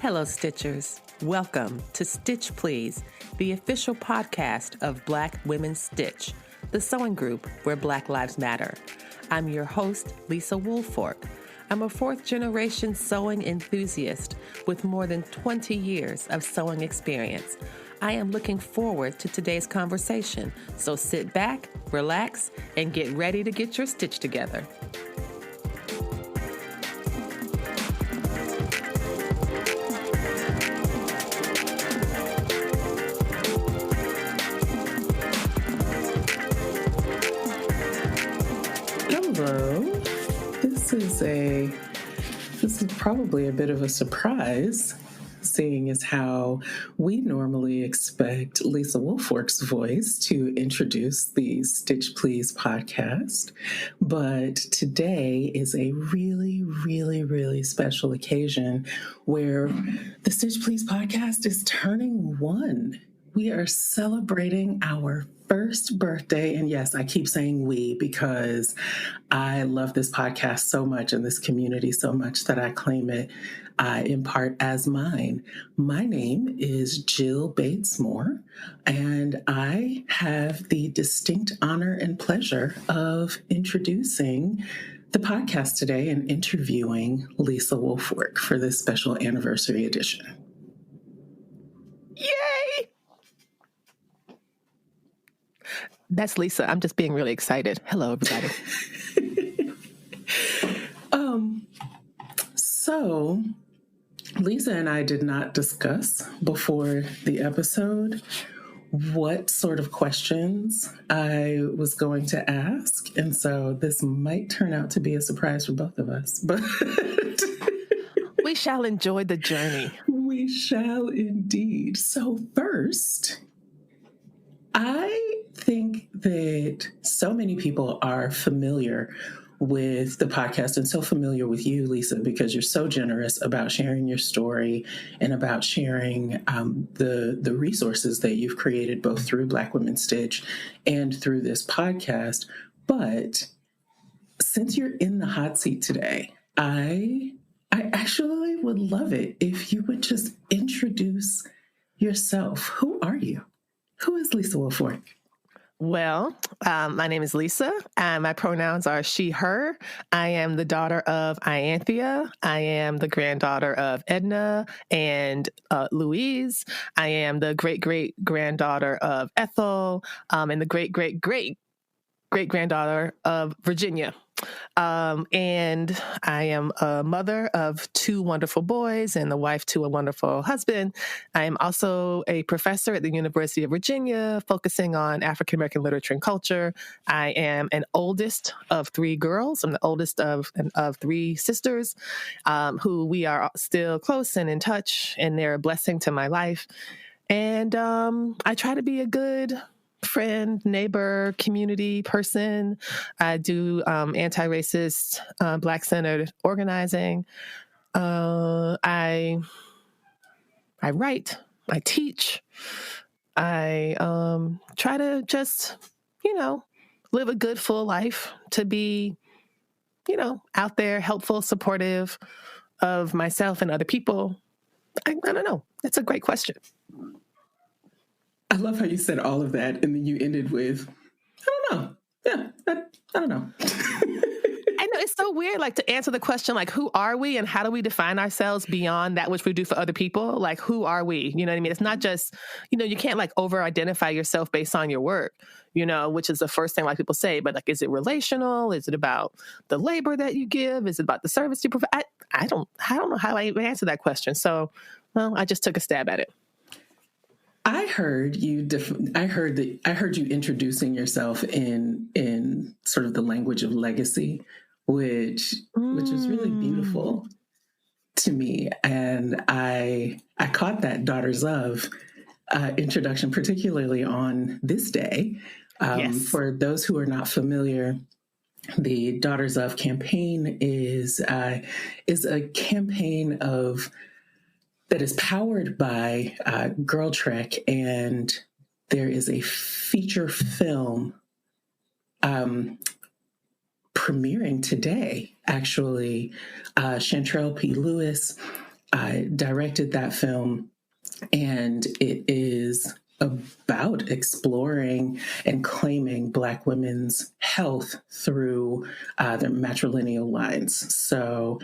Hello, Stitchers. Welcome to Stitch Please, the official podcast of Black Women Stitch, the sewing group where Black Lives Matter. I'm your host, Lisa Woolfork. I'm a fourth-generation sewing enthusiast with more than 20 years of sewing experience. I am looking forward to today's conversation, so sit back, relax, and get ready to get your stitch together. Hello. This is probably a bit of a surprise, seeing as how we normally expect Lisa Woolfork's voice to introduce the Stitch Please podcast. But today is a really, really, really special occasion where the Stitch Please podcast is turning 1. We are celebrating our first birthday. And yes, I keep saying we because I love this podcast so much and this community so much that I claim it in part as mine. My name is Jill Bates Moore, and I have the distinct honor and pleasure of introducing the podcast today and interviewing Lisa Woolfork for this special anniversary edition. Yay! That's Lisa. I'm just being really excited. Hello, everybody. So Lisa and I did not discuss before the episode what sort of questions I was going to ask. And so this might turn out to be a surprise for both of us, but we shall enjoy the journey. We shall indeed. So first, I think that so many people are familiar with the podcast and so familiar with you, Lisa, because you're so generous about sharing your story and about sharing the resources that you've created both through Black Women Stitch and through this podcast. But since you're in the hot seat today, I actually would love it if you would just introduce yourself. Who are you? Who is Lisa Woolfork? Well, my name is Lisa, and my pronouns are she, her. I am the daughter of Ianthea. I am the granddaughter of Edna and Louise. I am the great-great-granddaughter of Ethel, and the great-great-great-granddaughter of Virginia. And I am a mother of 2 wonderful boys and the wife to a wonderful husband. I am also a professor at the University of Virginia, focusing on African American literature and culture. I am an oldest of 3 girls. I'm the oldest of 3 sisters, who we are still close and in touch, and they're a blessing to my life. And I try to be a good friend, neighbor, community person. I do anti-racist, Black-centered organizing. I write. I teach. I try to just, live a good, full life, to be, out there, helpful, supportive of myself and other people. I don't know. That's a great question. I love how you said all of that and then you ended with, I don't know. Yeah, I don't know. I know it's so weird, to answer the question, who are we and how do we define ourselves beyond that which we do for other people? Who are we? You know what I mean? It's not just, you can't over-identify yourself based on your work, which is the first thing people say. But is it relational? Is it about the labor that you give? Is it about the service you provide? I don't know how I even answer that question. So, I just took a stab at it. I heard you introducing yourself in sort of the language of legacy, which is really beautiful to me. And I caught that Daughters of introduction, particularly on this day. Yes. For those who are not familiar, the Daughters of campaign is a campaign that is powered by Girl Trek, and there is a feature film premiering today, actually. Chantrell P. Lewis I directed that film, and it is about exploring and claiming Black women's health through their matrilineal lines. So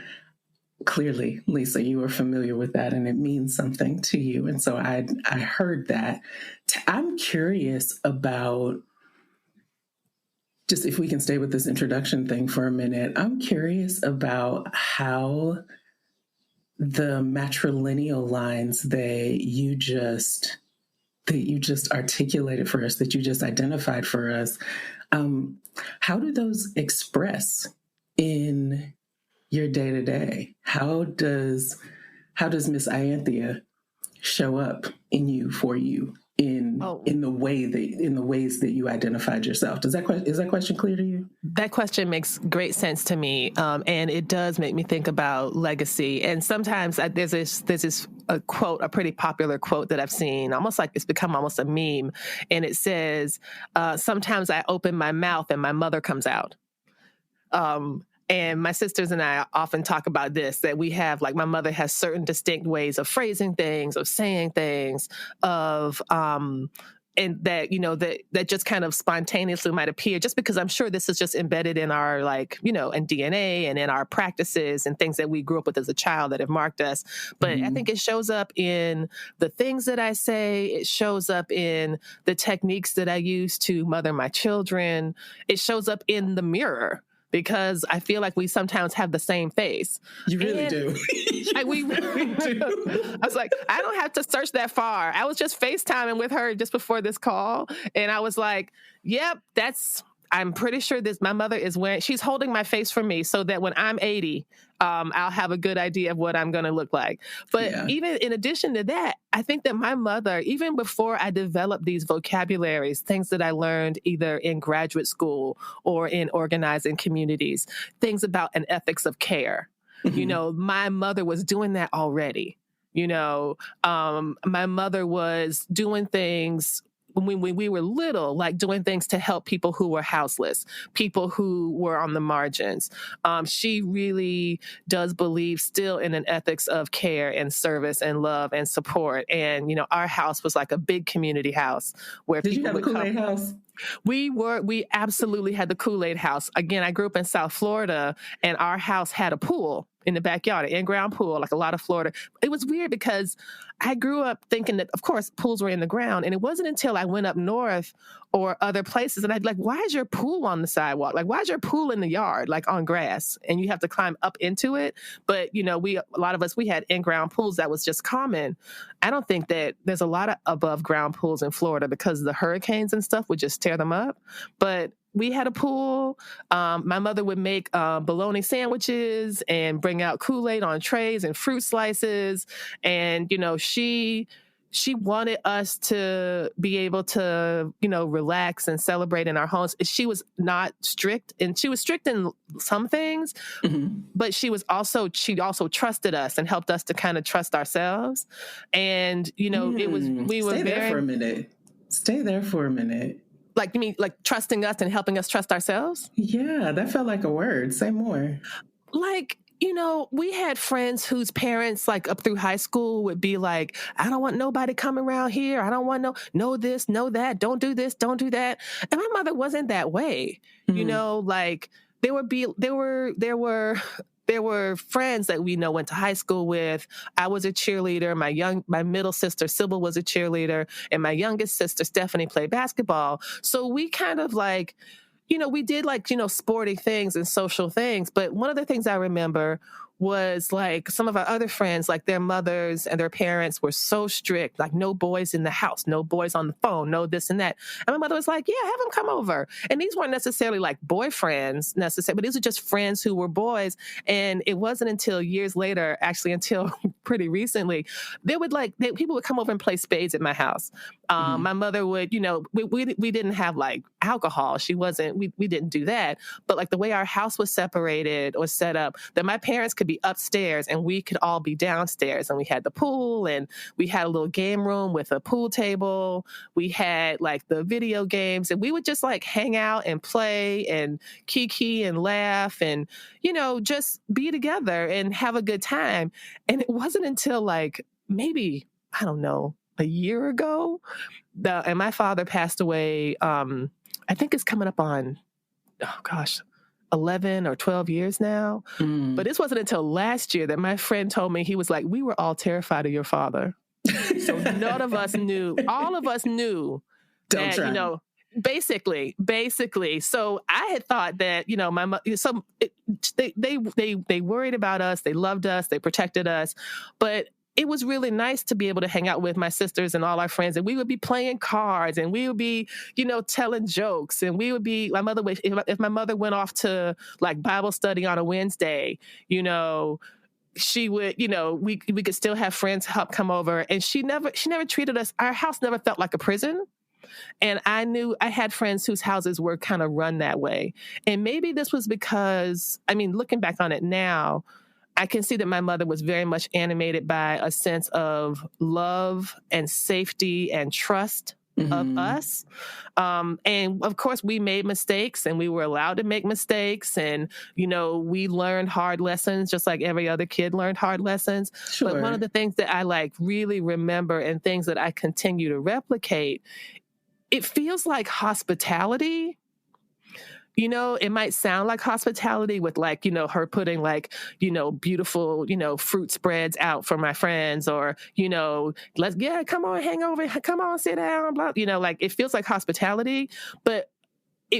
clearly, Lisa, you are familiar with that, and it means something to you. And so I heard that. I'm curious about, just if we can stay with this introduction thing for a minute, I'm curious about how the matrilineal lines that you just articulated for us, that you just identified for us, how do those express in your day to day? How does Miss Ianthia show up in you, for you, in the ways that you identified yourself? Is that question clear to you? That question makes great sense to me, and it does make me think about legacy. And sometimes there's this a quote, a pretty popular quote that I've seen, almost like it's become almost a meme, and it says, "Sometimes I open my mouth and my mother comes out." And my sisters and I often talk about this, that we have, like, my mother has certain distinct ways of phrasing things, of saying things, of, and that, that just kind of spontaneously might appear, just because I'm sure this is just embedded in our, like, in DNA and in our practices and things that we grew up with as a child that have marked us. But I think it shows up in the things that I say. It shows up in the techniques that I use to mother my children. It shows up in the mirror, because I feel like we sometimes have the same face. You really do. We really do. I was like, I don't have to search that far. I was just FaceTiming with her just before this call, and I was like, yep, I'm pretty sure my mother is she's holding my face for me so that when I'm 80, I'll have a good idea of what I'm going to look like. But even in addition to that, I think that my mother, even before I developed these vocabularies, things that I learned either in graduate school or in organizing communities, things about an ethics of care, my mother was doing that already. My mother was doing things when we were little, like doing things to help people who were houseless, people who were on the margins. She really does believe still in an ethics of care and service and love and support. And, our house was like a big community house where Did people you have would a Kool-Aid house? We absolutely had the Kool-Aid house. Again, I grew up in South Florida, and our house had a pool in the backyard, an in-ground pool, like a lot of Florida. It was weird because I grew up thinking that, of course, pools were in the ground. And it wasn't until I went up north or other places, and I'd be like, why is your pool on the sidewalk? Like, why is your pool in the yard, like on grass? And you have to climb up into it. But, a lot of us, we had in-ground pools. That was just common. I don't think that there's a lot of above ground pools in Florida because the hurricanes and stuff would just tear them up. But we had a pool. My mother would make bologna sandwiches and bring out Kool-Aid on trays and fruit slices. And, she wanted us to be able to, relax and celebrate in our homes. She was not strict, and she was strict in some things, but she also trusted us and helped us to kind of trust ourselves. And, it was, we were Stay there for a minute. Like, you mean like trusting us and helping us trust ourselves? Yeah, that felt like a word. Say more. Like, we had friends whose parents, like up through high school, would be like, I don't want nobody coming around here. I don't want no this, no that. Don't do this, don't do that. And my mother wasn't that way. Like there were friends that we went to high school with. I was a cheerleader. My middle sister, Sybil, was a cheerleader. And my youngest sister, Stephanie, played basketball. So we kind of like, we did like, sporty things and social things. But one of the things I remember was like some of our other friends, like their mothers and their parents were so strict, like no boys in the house, no boys on the phone, no this and that. And my mother was like, yeah, have them come over. And these weren't necessarily like boyfriends necessarily, but these were just friends who were boys. And it wasn't until years later, actually until pretty recently, people would come over and play spades at my house. My mother would, we didn't have like alcohol. We didn't do that. But like the way our house was separated or set up, that my parents could be upstairs and we could all be downstairs. And we had the pool, and we had a little game room with a pool table. We had like the video games, and we would just like hang out and play and kiki and laugh and, just be together and have a good time. And it wasn't until like maybe, I don't know, a year ago, and my father passed away. I think it's coming up on, oh gosh, 11 or 12 years now. But this wasn't until last year that my friend told me, he was like, we were all terrified of your father. So none of us knew, all of us knew Don't that, try. basically. So I had thought that, they worried about us. They loved us. They protected us. But it was really nice to be able to hang out with my sisters and all our friends, and we would be playing cards, and we would be, telling jokes, and we would be, my mother would, if my mother went off to like Bible study on a Wednesday, she would, we could still have friends help come over, and she never treated us. Our house never felt like a prison. And I knew I had friends whose houses were kind of run that way. And maybe this was because, looking back on it now, I can see that my mother was very much animated by a sense of love and safety and trust of us. And of course, we made mistakes, and we were allowed to make mistakes. And, we learned hard lessons just like every other kid learned hard lessons. Sure. But one of the things that I like really remember, and things that I continue to replicate, it feels like hospitality. It might sound like hospitality with like, her putting like, beautiful, fruit spreads out for my friends, or, come on, hang over, come on, sit down, blah, like it feels like hospitality. But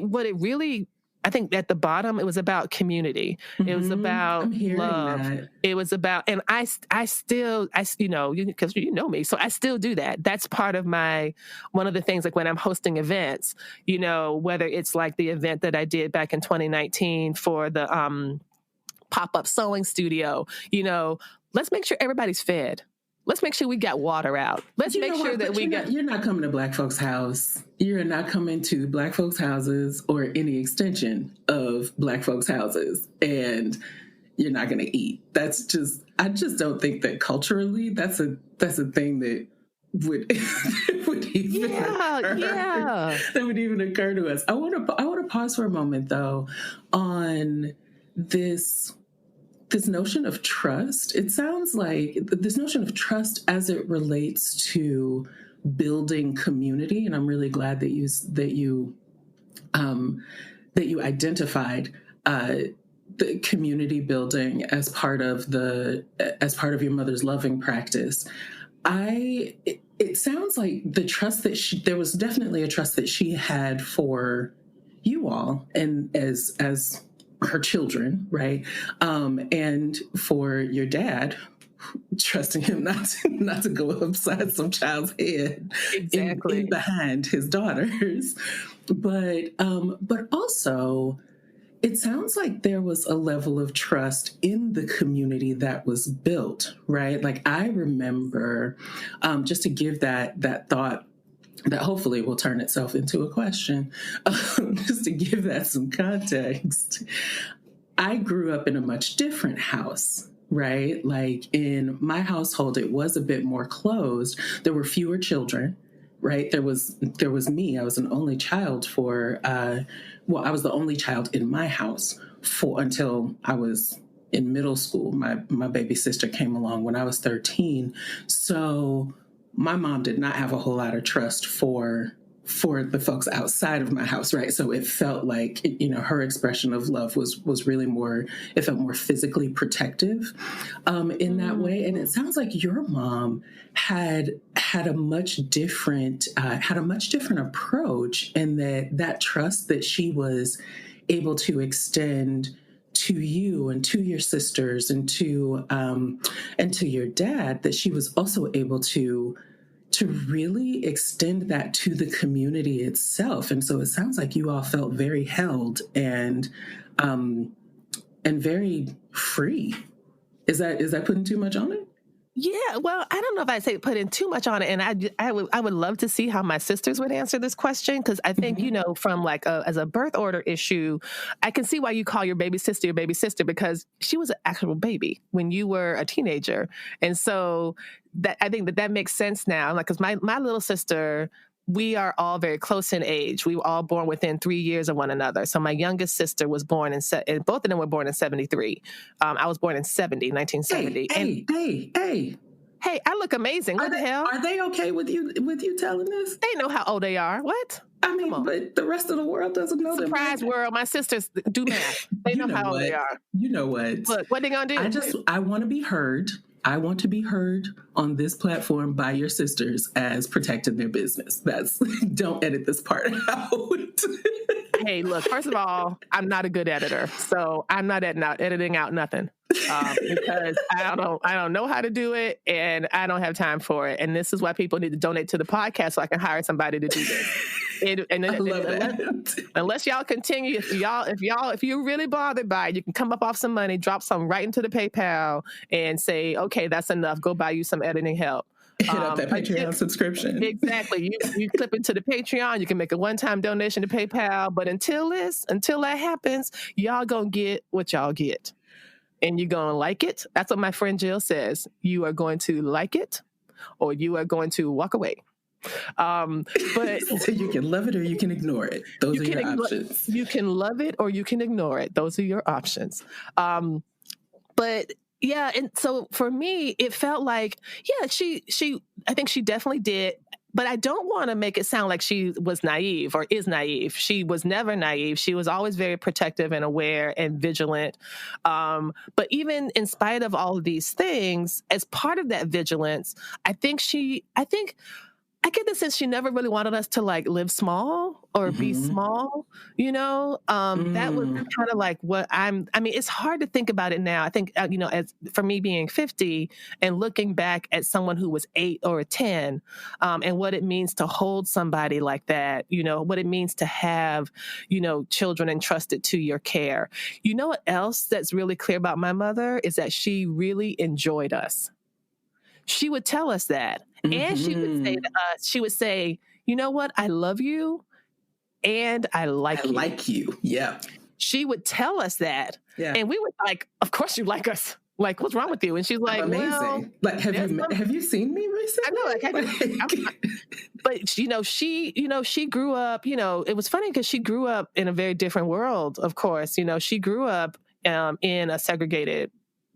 what it really, I think at the bottom, it was about community. It was about love. That. It was about, and I still, because you know me, so I still do that. That's part of one of the things, like when I'm hosting events, whether it's like the event that I did back in 2019 for the pop-up sewing studio, let's make sure everybody's fed. Let's make sure we got water out. Let's make sure that You're not coming to Black folks' house. You're not coming to Black folks' houses or any extension of Black folks' houses, and you're not going to eat. I just don't think that culturally that's a thing that would even occur. That would even occur to us. I want to pause for a moment though on this notion of trust. It sounds like this notion of trust as it relates to building community, and I'm really glad that you identified the community building as part of your mother's loving practice. It sounds like the trust that there was definitely a trust that she had for you all, and as her children, right? And for your dad, trusting him not to go upside some child's head, exactly, in behind his daughters. But also, it sounds like there was a level of trust in the community that was built, right? Like I remember, just to give that thought that hopefully will turn itself into a question, just to give that some context. I grew up in a much different house, right? Like in my household, it was a bit more closed. There were fewer children, right? There was me. I was an only child I was the only child in my house until I was in middle school. My baby sister came along when I was 13. So my mom did not have a whole lot of trust for the folks outside of my house, right? So it felt like, her expression of love was really more, it felt more physically protective in that way. And it sounds like your mom had a much different approach, and that trust that she was able to extend to you and to your sisters and to your dad, that she was also able to really extend that to the community itself. And so it sounds like you all felt very held and very free. Is that putting too much on it? Yeah, well, I don't know if I'd say put in too much on it, and I would love to see how my sisters would answer this question, because I think, Hmm. from like as a birth order issue, I can see why you call your baby sister, because she was an actual baby when you were a teenager, and so that I think that makes sense now. Like, because my little sister. We are all very close in age. We were all born within 3 years of one another. So my youngest sister was born and both of them were born in 73. I was born in 1970. Hey, And hey, hey, hey. hey, I look amazing. Are What the they hell? are they okay with you telling this? They know how old they are. What? I Come mean, on. but the rest of the world doesn't know them. Surprise world. My sisters do math. They You know know how old they what? are. You know what? Look, what they gonna do? I want to be heard. I want to be heard on this platform by your sisters as protecting their business. That's don't edit this part out. Hey, look, first of all, I'm not a good editor. So I'm not editing out nothing. Because I don't know how to do it, and I don't have time for it. And this is why people need to donate to the podcast so I can hire somebody to do this. I love that. Unless y'all continue, if you're really bothered by it, you can come up off some money, drop some right into the PayPal, and say, okay, that's enough. Go buy you some editing help. Hit up that Patreon subscription. Exactly. You clip into the Patreon. You can make a one-time donation to PayPal. But until that happens, y'all gonna get what y'all get. And you're going to like it. That's what my friend Jill says. You are going to like it, or you are going to walk away. But so you can love it or you can ignore it. Those are your options. You can love it or you can ignore it. Those are your options. But yeah, and so for me, it felt like, yeah, I think she definitely did. But I don't want to make it sound like she was naive or is naive. She was never naive. She was always very protective and aware and vigilant. But even in spite of all of these things, as part of that vigilance, I I get the sense she never really wanted us to like live small or be small, that was kind of like what I mean, it's hard to think about it now. I think, as for me being 50 and looking back at someone who was 8 or 10, and what it means to hold somebody like that, what it means to have, children entrusted to your care. You know what else that's really clear about my mother is that she really enjoyed us. She would tell us that. And she would say to us, she would say, you know what? I love you and I like you. I like you. Yeah. She would tell us that. Yeah. And we were like, of course you like us. Like, what's wrong with you? And she's like, amazing. Well, like, have you seen me recently? I know. But she grew up, it was funny because she grew up in a very different world, of course. She grew up in a segregated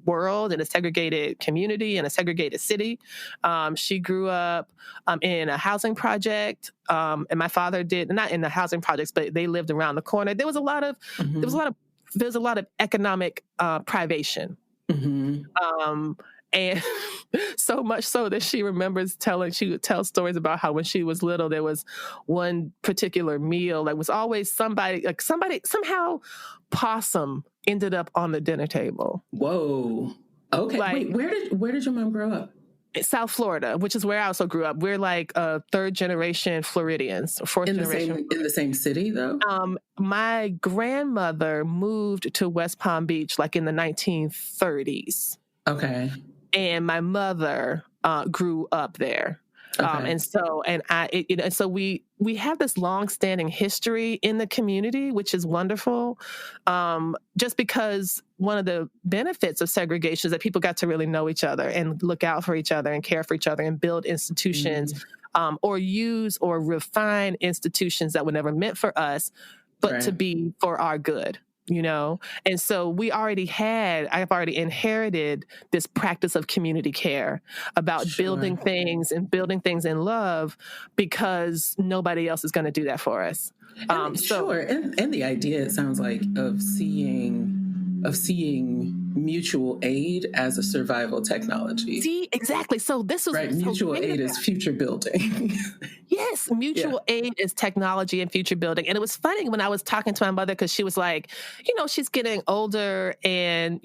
world, in a segregated community, in a segregated city. She grew up in a housing project, and my father did not in the housing projects, but they lived around the corner. There was a lot of economic privation, and so much so that she would tell stories about how when she was little, there was one particular meal that was always somebody somehow possum ended up on the dinner table. Whoa. Okay. Wait, where did your mom grow up? South Florida, which is where I also grew up. We're like third generation Floridians, fourth generation. In the same city, though? My grandmother moved to West Palm Beach like in the 1930s. Okay. And my mother grew up there. Okay. So we have this long-standing history in the community, which is wonderful. Just because one of the benefits of segregation is that people got to really know each other and look out for each other and care for each other and build institutions, or use or refine institutions that were never meant for us, but to be for our good. And so I've already inherited this practice of community care about building things in love, because nobody else is going to do that for us. And the idea, it sounds like, of seeing mutual aid as a survival technology. See, exactly. So this was right. Mutual aid is future building. Yes, mutual aid is technology and future building. And it was funny when I was talking to my mother, because she was like, she's getting older, and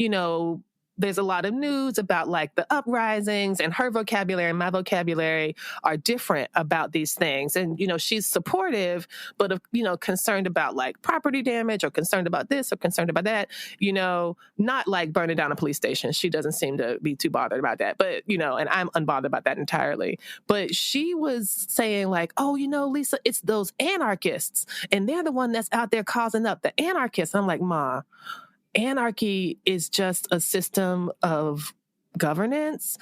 there's a lot of news about like the uprisings, and her vocabulary and my vocabulary are different about these things. And, she's supportive, but, concerned about like property damage, or concerned about this, or concerned about that, not like burning down a police station. She doesn't seem to be too bothered about that, but, and I'm unbothered about that entirely. But she was saying like, oh, Lisa, it's those anarchists, and they're the one that's out there causing up the anarchists. I'm like, Ma, anarchy is just a system of governance.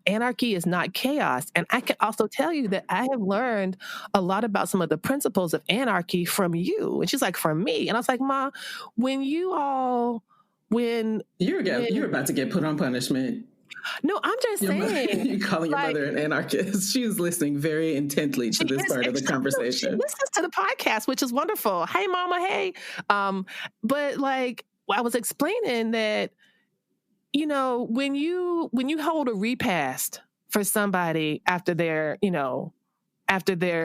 Anarchy is not chaos. And I can also tell you that I have learned a lot about some of the principles of anarchy from you. And she's like, from me. And I was like, Ma, when you're about to get put on punishment. No, I'm just saying. You're calling your mother an anarchist. She is listening very intently to this part of the conversation. She listens to the podcast, which is wonderful. Hey, Mama, hey. But like, I was explaining that, when you hold a repast for somebody after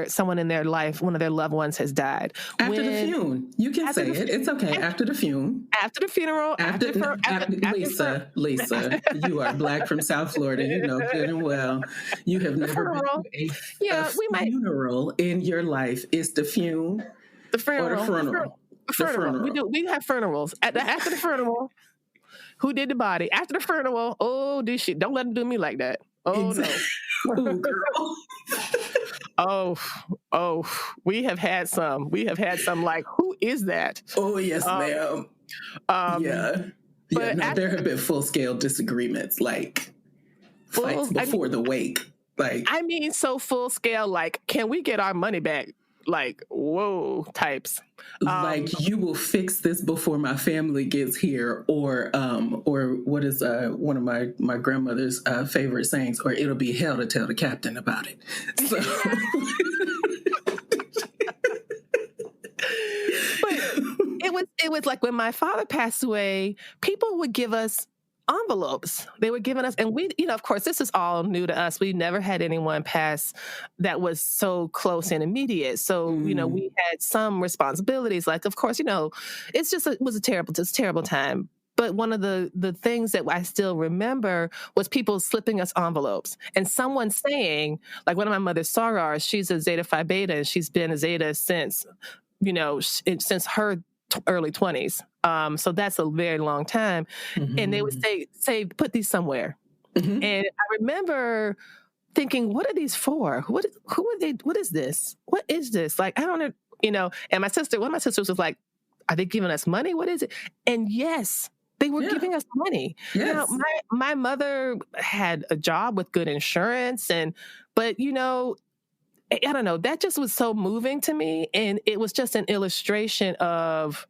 someone in their life, one of their loved ones has died. After the funeral. You can say it. It's okay. After the funeral. After the funeral. Lisa, you are Black from South Florida. You know good and well. You have never been to a funeral in your life. It's the funeral. The funeral. Or the funeral. The funeral. We have funerals. After the funeral, who did the body? After the funeral, don't let them do me like that. Oh, exactly. No. Ooh, girl. We have had some like, who is that? Oh, yes, ma'am. There have been full-scale disagreements, like fights before the wake. Like, I mean, so full-scale, like, can we get our money back? Like, whoa, types. Like, you will fix this before my family gets here, or what is one of my grandmother's favorite sayings, or it'll be hell to tell the captain about it. So, but it was like when my father passed away, people would give us envelopes. They were giving us, and we, of course, this is all new to us. We never had anyone pass that was so close and immediate. So, we had some responsibilities. Like, of course, it was a terrible time. But one of the things that I still remember was people slipping us envelopes, and someone saying, like, one of my mother's sorors, she's a Zeta Phi Beta, and she's been a Zeta since her early 20s. So that's a very long time. Mm-hmm. And they would say, put these somewhere. Mm-hmm. And I remember thinking, what are these for? Who are they? What is this? What is this? Like, I don't know, and one of my sisters was like, are they giving us money? What is it? And yes, they were giving us money. Yes. My mother had a job with good insurance, but I don't know, that just was so moving to me. And it was just an illustration of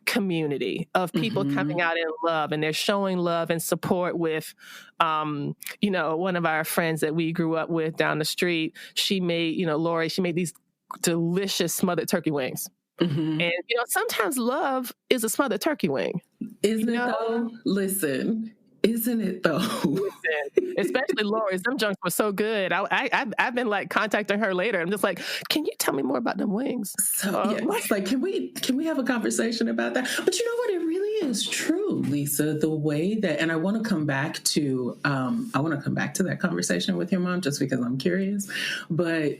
community, of people coming out in love, and they're showing love and support with, one of our friends that we grew up with down the street. She made, Lori, she made these delicious smothered turkey wings. Mm-hmm. And, sometimes love is a smothered turkey wing. Isn't it though? Listen. Isn't it though? Especially Lori's. Them junks were so good. I've been like contacting her later. I'm just like, can you tell me more about them wings? So it's like, can we have a conversation about that? But you know what? It really is true, Lisa. The way that, and I want to come back to that conversation with your mom, just because I'm curious. But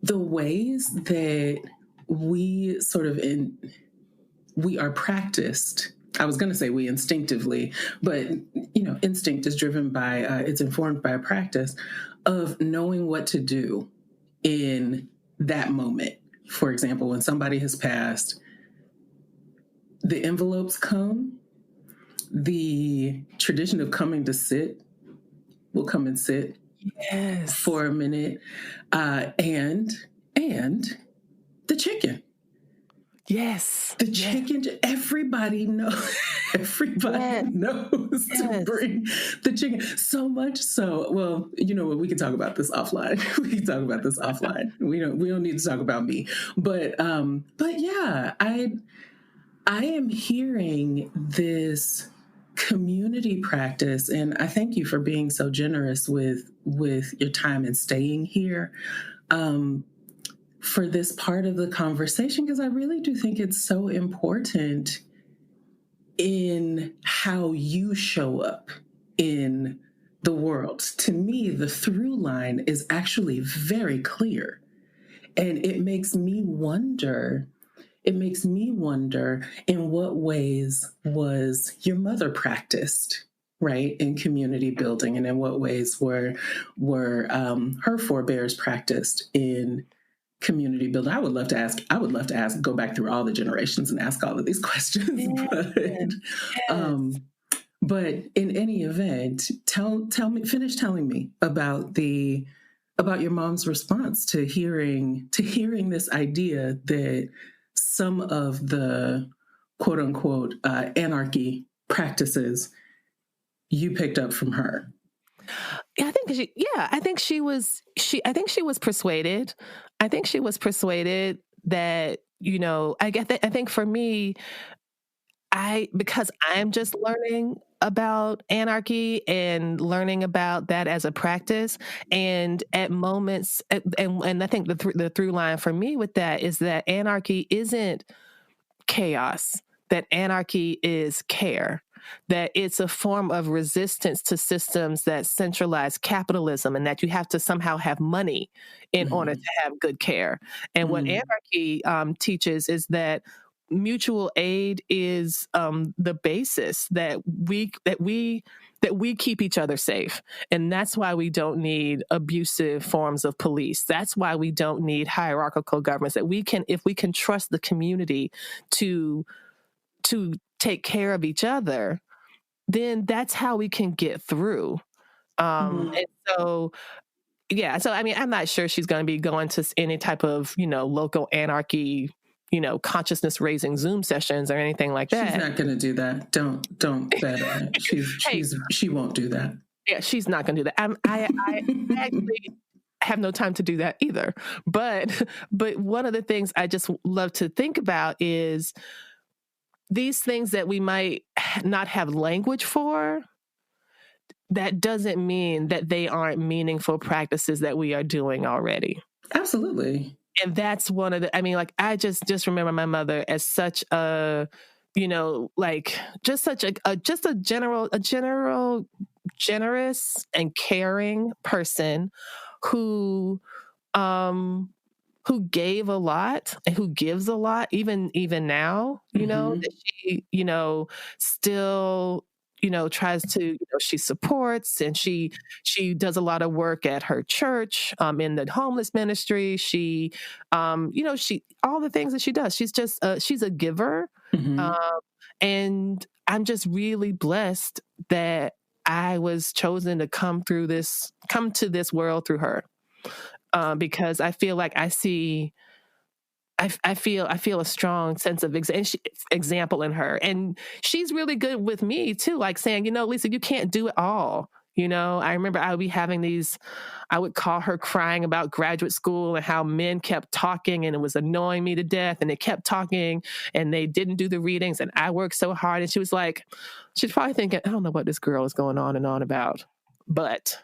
the ways that we we are practiced. I was going to say we instinctively, but, instinct is driven by, it's informed by a practice of knowing what to do in that moment. For example, when somebody has passed, the envelopes come, the tradition of coming to sit will come and sit for a minute, and the chicken. Yes. The chicken, everybody knows to bring the chicken. So much so, well, you know what, we can talk about this offline. We don't need to talk about me. But yeah, I am hearing this community practice, and I thank you for being so generous with your time and staying here. For this part of the conversation, because I really do think it's so important in how you show up in the world. To me, the through line is actually very clear. And it makes me wonder in what ways was your mother practiced, right, in community building, and in what ways were her forebears practiced in community building. I would love to ask, go back through all the generations and ask all of these questions. Yes. But in any event, finish telling me about your mom's response to hearing this idea that some of the quote unquote anarchy practices you picked up from her. I think she was persuaded. I think she was persuaded that, I think for me, because I'm just learning about anarchy and learning about that as a practice, and at moments, and I think the through line for me with that is that anarchy isn't chaos, that anarchy is care, that it's a form of resistance to systems that centralize capitalism, and that you have to somehow have money in order to have good care. And what anarchy teaches is that mutual aid is the basis that we keep each other safe. And that's why we don't need abusive forms of police. That's why we don't need hierarchical governments. That if we can trust the community to take care of each other, then that's how we can get through. And so, yeah. So, I mean, I'm not sure she's going to be going to any type of, local anarchy, consciousness raising Zoom sessions or anything like that. She's not going to do that. Don't bet on it. She won't do that. Yeah, she's not going to do that. I actually have no time to do that either. But one of the things I just love to think about is these things that we might not have language for. That doesn't mean that they aren't meaningful practices that we are doing already. Absolutely. And that's one of I just remember my mother as such a, just a general, generous and caring person who gave a lot and who gives a lot, even now, that she, still, tries to, she supports, and she does a lot of work at her church, in the homeless ministry. She, all the things that she does, she's just, she's a giver. And I'm just really blessed that I was chosen to come to this world through her. Because I feel like I feel a strong sense of example in her. And she's really good with me too, like saying, Lisa, you can't do it all. I remember I would call her crying about graduate school and how men kept talking and it was annoying me to death, and they kept talking and they didn't do the readings and I worked so hard. And she was like, she's probably thinking, I don't know what this girl is going on and on about. But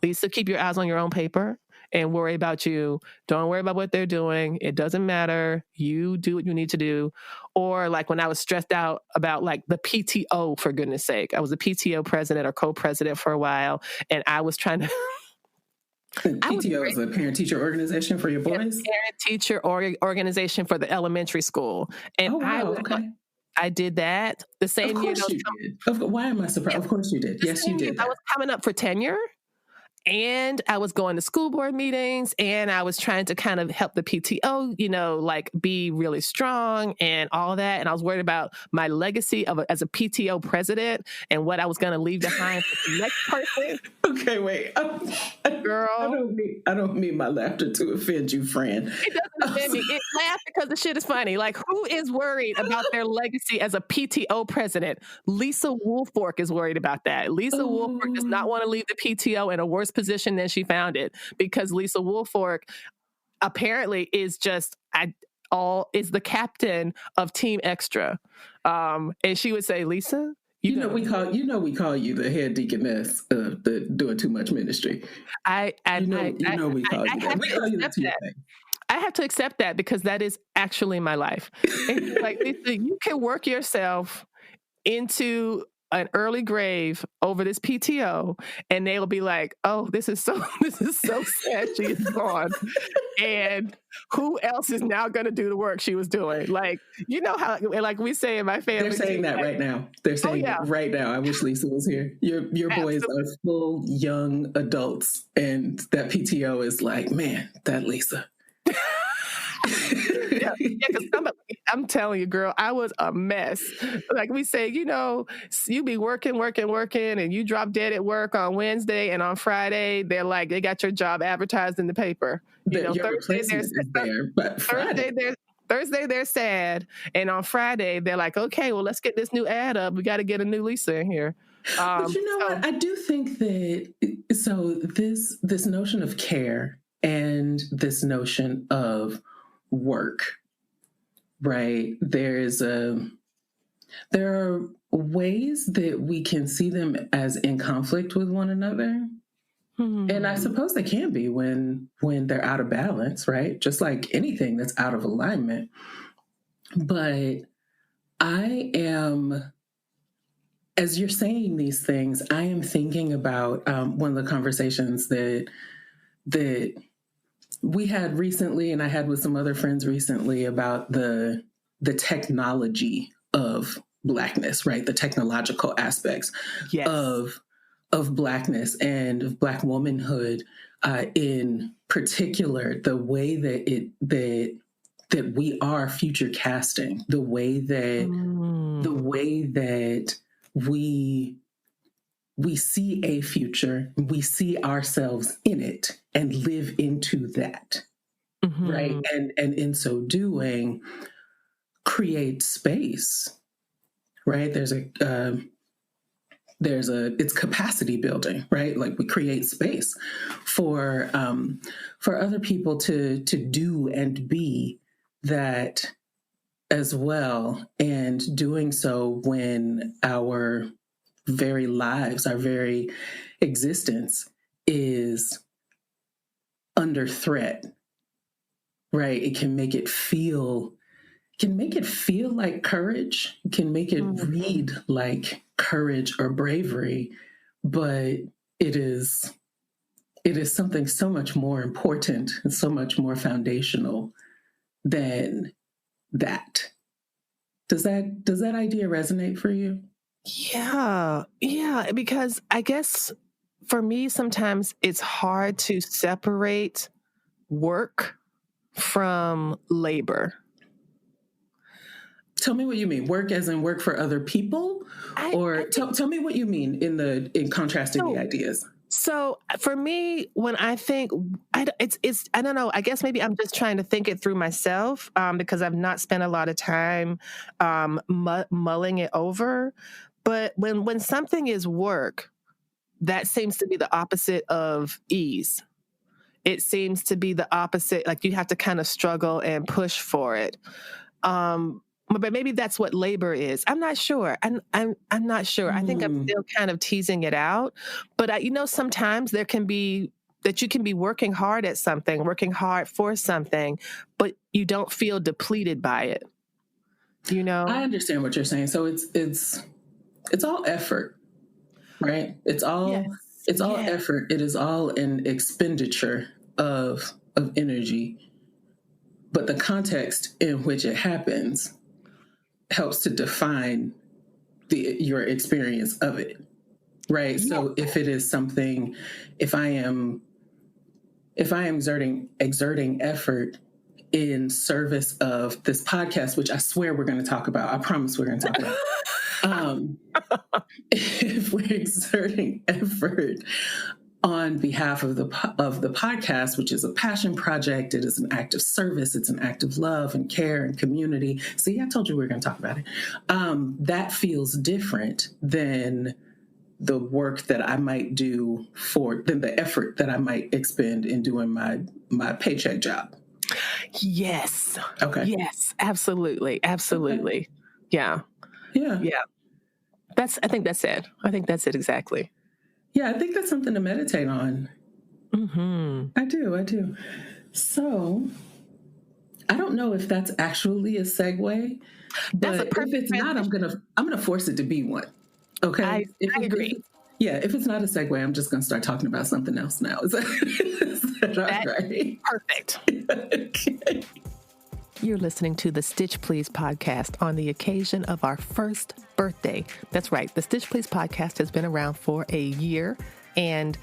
Lisa, keep your eyes on your own paper and worry about you. Don't worry about what they're doing. It doesn't matter. You do what you need to do. Or like when I was stressed out about like the PTO, for goodness sake, I was a PTO president or co-president for a while, and I was trying to... PTO is a parent-teacher organization for your boys? Parent-teacher organization for the elementary school. And I did that the same year. Of course you did. Why am I surprised? Of course you did. Yes, you did. I was coming up for tenure. And I was going to school board meetings, and I was trying to kind of help the PTO, be really strong and all that. And I was worried about my legacy as a PTO president and what I was going to leave behind for the next person. Okay, wait. Girl. I don't mean my laughter to offend you, friend. It doesn't offend me. It laughs because the shit is funny. Like, who is worried about their legacy as a PTO president? Lisa Woolfork is worried about that. Lisa Woolfork does not want to leave the PTO in a worse position than she found it, because Lisa Woolfork apparently is just is the captain of Team Extra, and she would say, Lisa, we call you the head deaconess of the doing too much ministry. We call you that. We call you that too. I have to accept that because that is actually my life. And like, Lisa, you can work yourself into an early grave over this PTO, and they'll be like, "Oh, this is so sad. She is gone." And who else is now going to do the work she was doing? Like, you know how, like we say in my family, they're saying that like, right now. They're saying it right now. I wish Lisa was here. Your boys are full young adults, and that PTO is like, man, that Lisa. Yeah, because I'm telling you, girl, I was a mess. Like we say, you know, you be working, and you drop dead at work on Wednesday, and on Friday, they're like, they got your job advertised in the paper. You know, Thursday they're sad, and on Friday they're like, okay, well, let's get this new ad up. We got to get a new Lisa in here. But you know what? I do think that this notion of care and this notion of work, right? There are ways that we can see them as in conflict with one another. And I suppose they can be when they're out of balance, right? Just like anything that's out of alignment. But I am, as you're saying these things, I am thinking about one of the conversations that we had recently, and I had with some other friends recently, about the technology of Blackness, right? The technological aspects of Blackness and of Black womanhood, in particular, the way that we are future casting, the way that we see a future, we see ourselves in it and live into that, right? And in so doing, create space, right? It's capacity building, right? Like we create space for other people to do and be that as well, and doing so when our very lives, our very existence is under threat, right? It can make it feel like courage, can make it read like courage or bravery, but it is something so much more important and so much more foundational than that. Does that idea resonate for you? Yeah, because I guess for me, sometimes it's hard to separate work from labor. Tell me what you mean. Work as in work for other people? Tell me what you mean in contrasting the ideas. So for me, when I think, I don't know, I guess maybe I'm just trying to think it through myself, because I've not spent a lot of time mulling it over. But when something is work, that seems to be the opposite of ease. It seems to be the opposite, like you have to kind of struggle and push for it. But maybe that's what labor is. I'm not sure. I'm not sure. I think I'm still kind of teasing it out. But sometimes there can be that you can be working hard at something, working hard for something, but you don't feel depleted by it. I understand what you're saying. So it's all effort, right? It's all effort. It is all an expenditure of energy. But the context in which it happens helps to define your experience of it, right? Yeah. So if it is something, if I am exerting effort in service of this podcast, which I swear we're going to talk about, I promise we're going to talk about. If we're exerting effort on behalf of the podcast, which is a passion project, it is an act of service, it's an act of love and care and community. See, I told you we were going to talk about it. That feels different than the work that I might do than the effort that I might expend in doing my paycheck job. Yes. Okay. Yes, absolutely. Okay. Yeah. I think that's it. I think that's it exactly. Yeah, I think that's something to meditate on. I do. So I don't know if that's actually a segue, That's a but if perfect it's not, I'm transition. gonna force it to be one. I, Okay. I If agree. it's, yeah, if it's not a segue, I'm just gonna start talking about something else now. Is that all That's right? perfect. Okay. You're listening to the Stitch Please podcast on the occasion of our first birthday. That's right. The Stitch Please podcast has been around for a year, and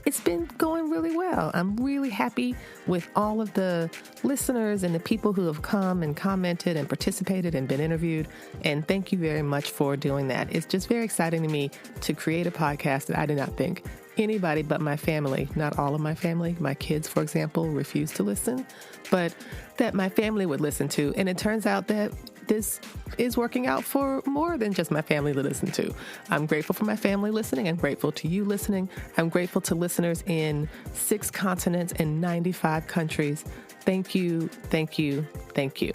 it's been going really well. I'm really happy with all of the listeners and the people who have come and commented and participated and been interviewed. And thank you very much for doing that. It's just very exciting to me to create a podcast that I did not think anybody but my family, not all of my family, my kids, for example, refuse to listen, but that my family would listen to. And it turns out that this is working out for more than just my family to listen to. I'm grateful for my family listening. I'm grateful to you listening. I'm grateful to listeners in 6 continents and 95 countries. Thank you, thank you, thank you.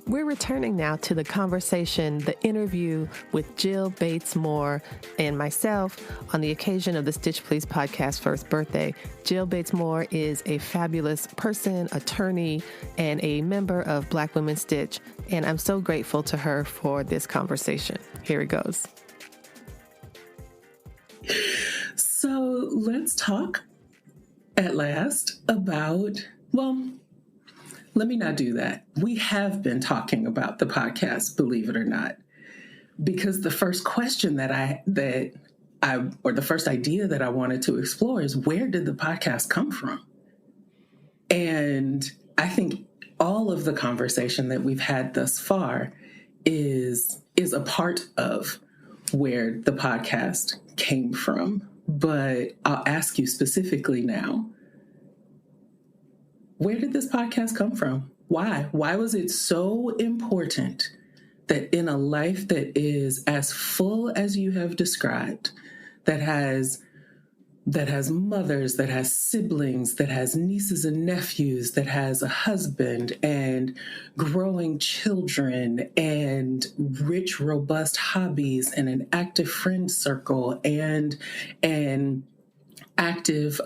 We're returning now to the conversation, the interview with Jill Bates Moore and myself on the occasion of the Stitch Please podcast first birthday. Jill Bates Moore is a fabulous person, attorney, and a member of Black Women Stitch, and I'm so grateful to her for this conversation. Here it goes. So let's talk at last about, well, let me not do that. We have been talking about the podcast, believe it or not, because the first question or the first idea that I wanted to explore is, where did the podcast come from? And I think all of the conversation that we've had thus far is a part of where the podcast came from. But I'll ask you specifically now, where did this podcast come from? Why? Why was it so important that in a life that is as full as you have described, that has mothers, that has siblings, that has nieces and nephews, that has a husband and growing children and rich, robust hobbies and an active friend circle and an active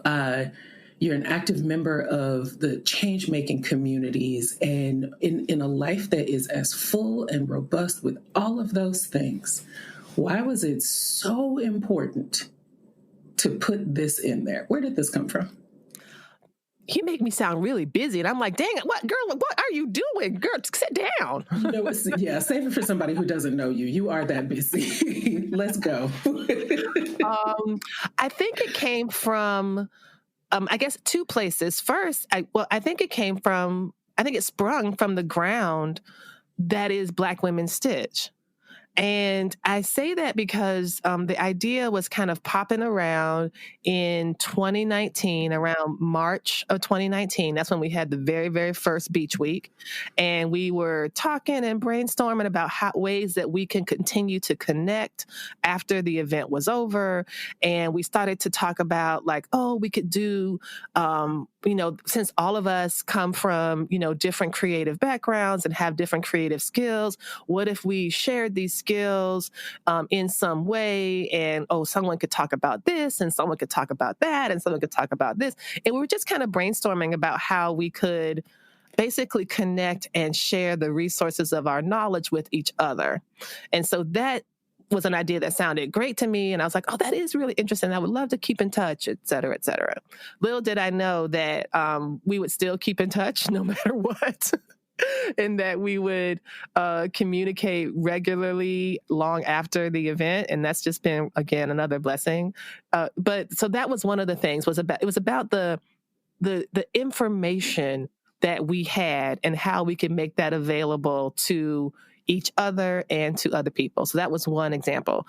you're an active member of the change-making communities, and in a life that is as full and robust with all of those things, why was it so important to put this in there? Where did this come from? You make me sound really busy, and I'm like, dang it, what, girl, what are you doing? Girl, sit down. You know, save it for somebody who doesn't know you. You are that busy. Let's go. I think it came from, I guess, 2 places. First, I think it sprung from the ground that is Black Women Stitch. And I say that because the idea was kind of popping around in 2019, around March of 2019. That's when we had the very, very first Beach Week. And we were talking and brainstorming about ways that we can continue to connect after the event was over. And we started to talk about, like, oh, we could do, since all of us come from, different creative backgrounds and have different creative skills, what if we shared these skills in some way? And, someone could talk about this and someone could talk about that and someone could talk about this. And we were just kind of brainstorming about how we could basically connect and share the resources of our knowledge with each other. And so that was an idea that sounded great to me. And I was like, oh, that is really interesting. I would love to keep in touch, et cetera, et cetera. Little did I know that we would still keep in touch no matter what. And that we would communicate regularly long after the event. And that's just been, again, another blessing. But so that was one of the things, it was about the information that we had and how we could make that available to each other and to other people. So that was one example.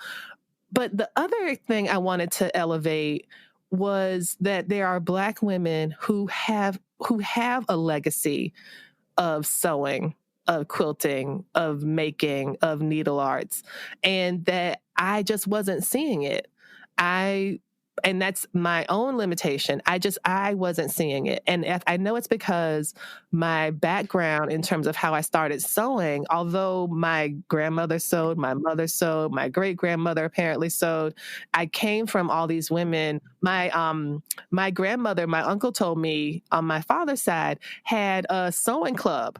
But the other thing I wanted to elevate was that there are Black women who have a legacy of sewing, of quilting, of making, of needle arts, and that I just wasn't seeing it. I and that's my own limitation. I wasn't seeing it. And I know it's because my background in terms of how I started sewing, although my grandmother sewed, my mother sewed, my great grandmother apparently sewed, I came from all these women. My grandmother, my uncle told me on my father's side, had a sewing club.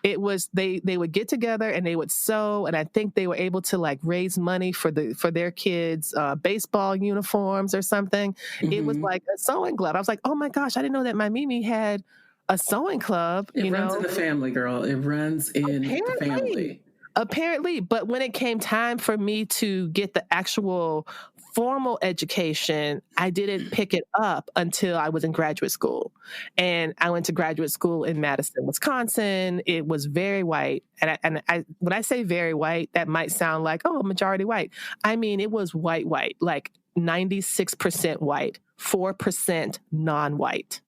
It was they would get together and they would sew, and I think they were able to like raise money for their kids' baseball uniforms or something. It was like a sewing club. I was like, oh my gosh, I didn't know that my Mimi had a sewing club. It runs in the family, girl. It runs in the family. Apparently, but when it came time for me to get the actual formal education, I didn't pick it up until I was in graduate school. And I went to graduate school in Madison, Wisconsin. It was very white. And I when I say very white, that might sound like, oh, majority white. I mean, it was white, like 96% white, 4% non-white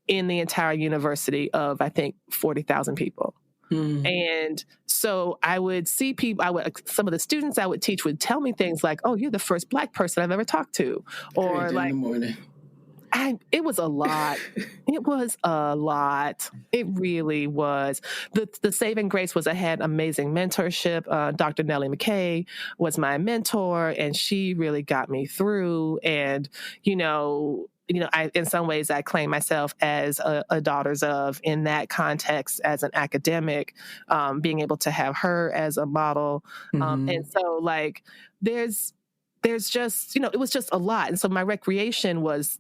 in the entire university of, I think, 40,000 people. And so I would see people, some of the students I would teach would tell me things like, oh, you're the first Black person I've ever talked to. Or like, in the morning. It was a lot. It was a lot. It really was. The saving grace was I had amazing mentorship. Dr. Nellie McKay was my mentor, and she really got me through. And, in some ways, I claim myself as a daughters of in that context as an academic, being able to have her as a model. And so like, there's just, it was just a lot. And so my recreation was,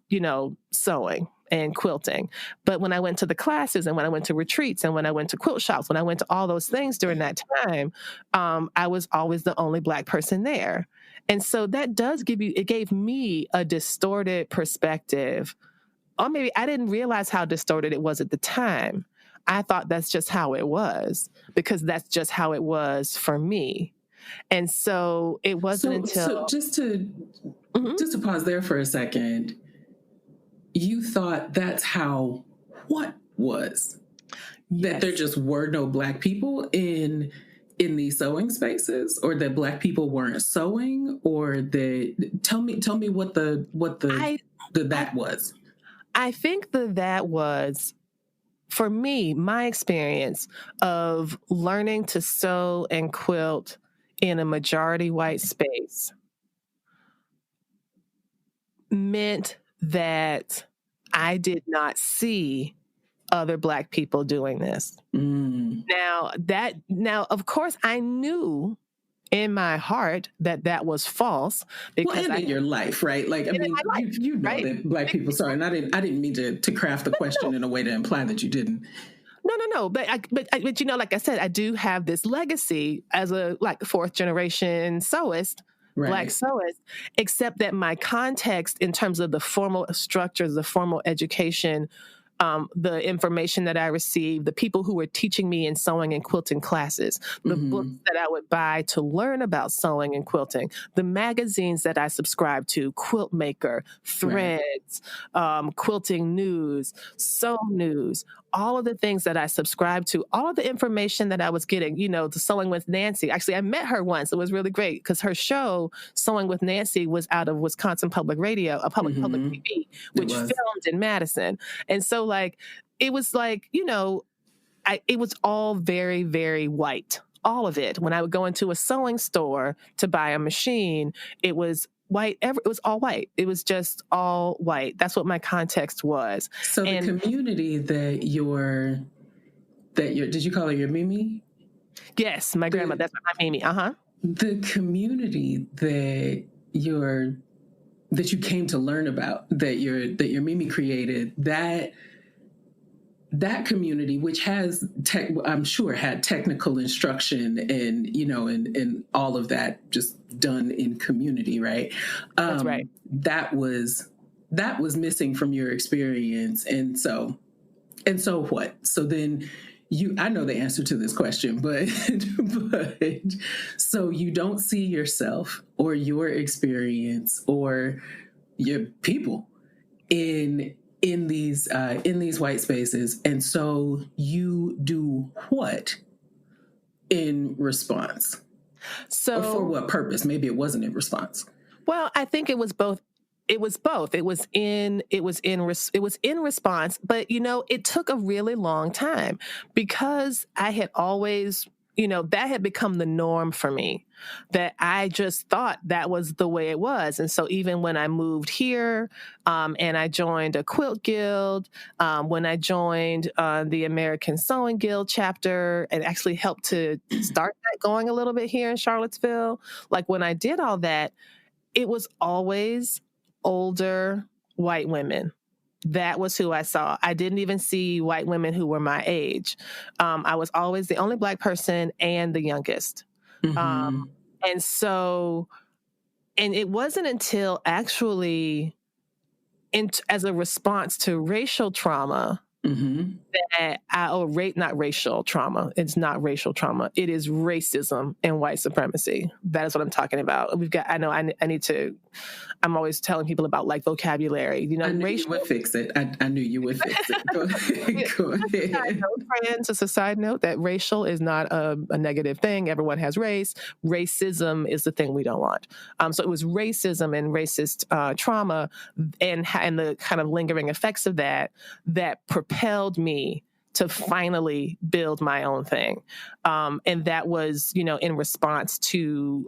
sewing and quilting. But when I went to the classes and when I went to retreats and when I went to quilt shops, when I went to all those things during that time, I was always the only Black person there. And so that it gave me a distorted perspective. Or maybe I didn't realize how distorted it was at the time. I thought that's just how it was because that's just how it was for me. And so it wasn't until... just to pause there for a second, you thought that's how what was? Yes. That there just were no Black people in these sewing spaces, or that Black people weren't sewing, or that tell me what the that was. I think that was, for me, my experience of learning to sew and quilt in a majority white space meant that I did not see other Black people doing this. Now, of course, I knew in my heart that was false because in your life, right? Like, I mean, you know, right? That Black people. Sorry, and I didn't mean to craft the question in a way to imply that you didn't. No. But like I said, I do have this legacy as a fourth generation sewist, right. Black sewist, except that my context in terms of the formal structures, the formal education, the information that I received, the people who were teaching me in sewing and quilting classes, the books that I would buy to learn about sewing and quilting, the magazines that I subscribed to, Quilt Maker, Threads, Quilting News, Sew News, all of the things that I subscribed to, all of the information that I was getting, the Sewing with Nancy. Actually, I met her once. It was really great because her show, Sewing with Nancy, was out of Wisconsin Public Radio, public TV, which filmed in Madison. And so it was it was all very, very white. All of it. When I would go into a sewing store to buy a machine, it was white. It was all white. It was just all white. That's what my context was. So the community that did you call her your Mimi? Yes, my grandma. That's my Mimi. The community that you came to learn about, that your Mimi created, that community, which has I'm sure had technical instruction and and all of that just done in community, right? That's right. That was missing from your experience, and so what? So then I know the answer to this question, but so you don't see yourself or your experience or your people in these white spaces, and so you do what in response? So, or for what purpose? Maybe it wasn't in response. Well, I think it was both. it was both. It was in response, but it took a really long time because I had always, that had become the norm for me, that I just thought that was the way it was. And so even when I moved here, and I joined a quilt guild, when I joined the American Sewing Guild chapter and actually helped to start that going a little bit here in Charlottesville, like when I did all that, it was always older white women. That was who I saw. I didn't even see white women who were my age. I was always the only Black person and the youngest. Mm-hmm. And so, and it wasn't until actually as a response to racial trauma Mm-hmm. that not racial trauma. It's not racial trauma. It is racism and white supremacy. That is what I'm talking about. I need to, I'm always telling people about like vocabulary, I knew you would fix it. I knew you would fix it. Go ahead. Go ahead. Friends, just a side note that racial is not a negative thing. Everyone has race. Racism is the thing we don't want. So it was racism and racist trauma and the kind of lingering effects of that propelled me to finally build my own thing. And that was, in response to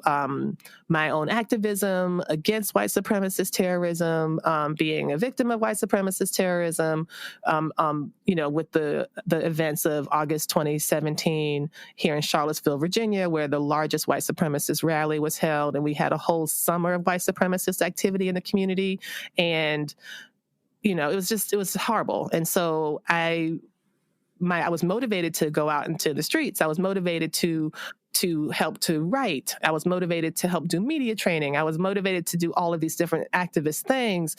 my own activism against white supremacist terrorism, being a victim of white supremacist terrorism, with the events of August 2017 here in Charlottesville, Virginia, where the largest white supremacist rally was held. And we had a whole summer of white supremacist activity in the community. And, it was horrible. And so I was motivated to go out into the streets. I was motivated to help to write. I was motivated to help do media training. I was motivated to do all of these different activist things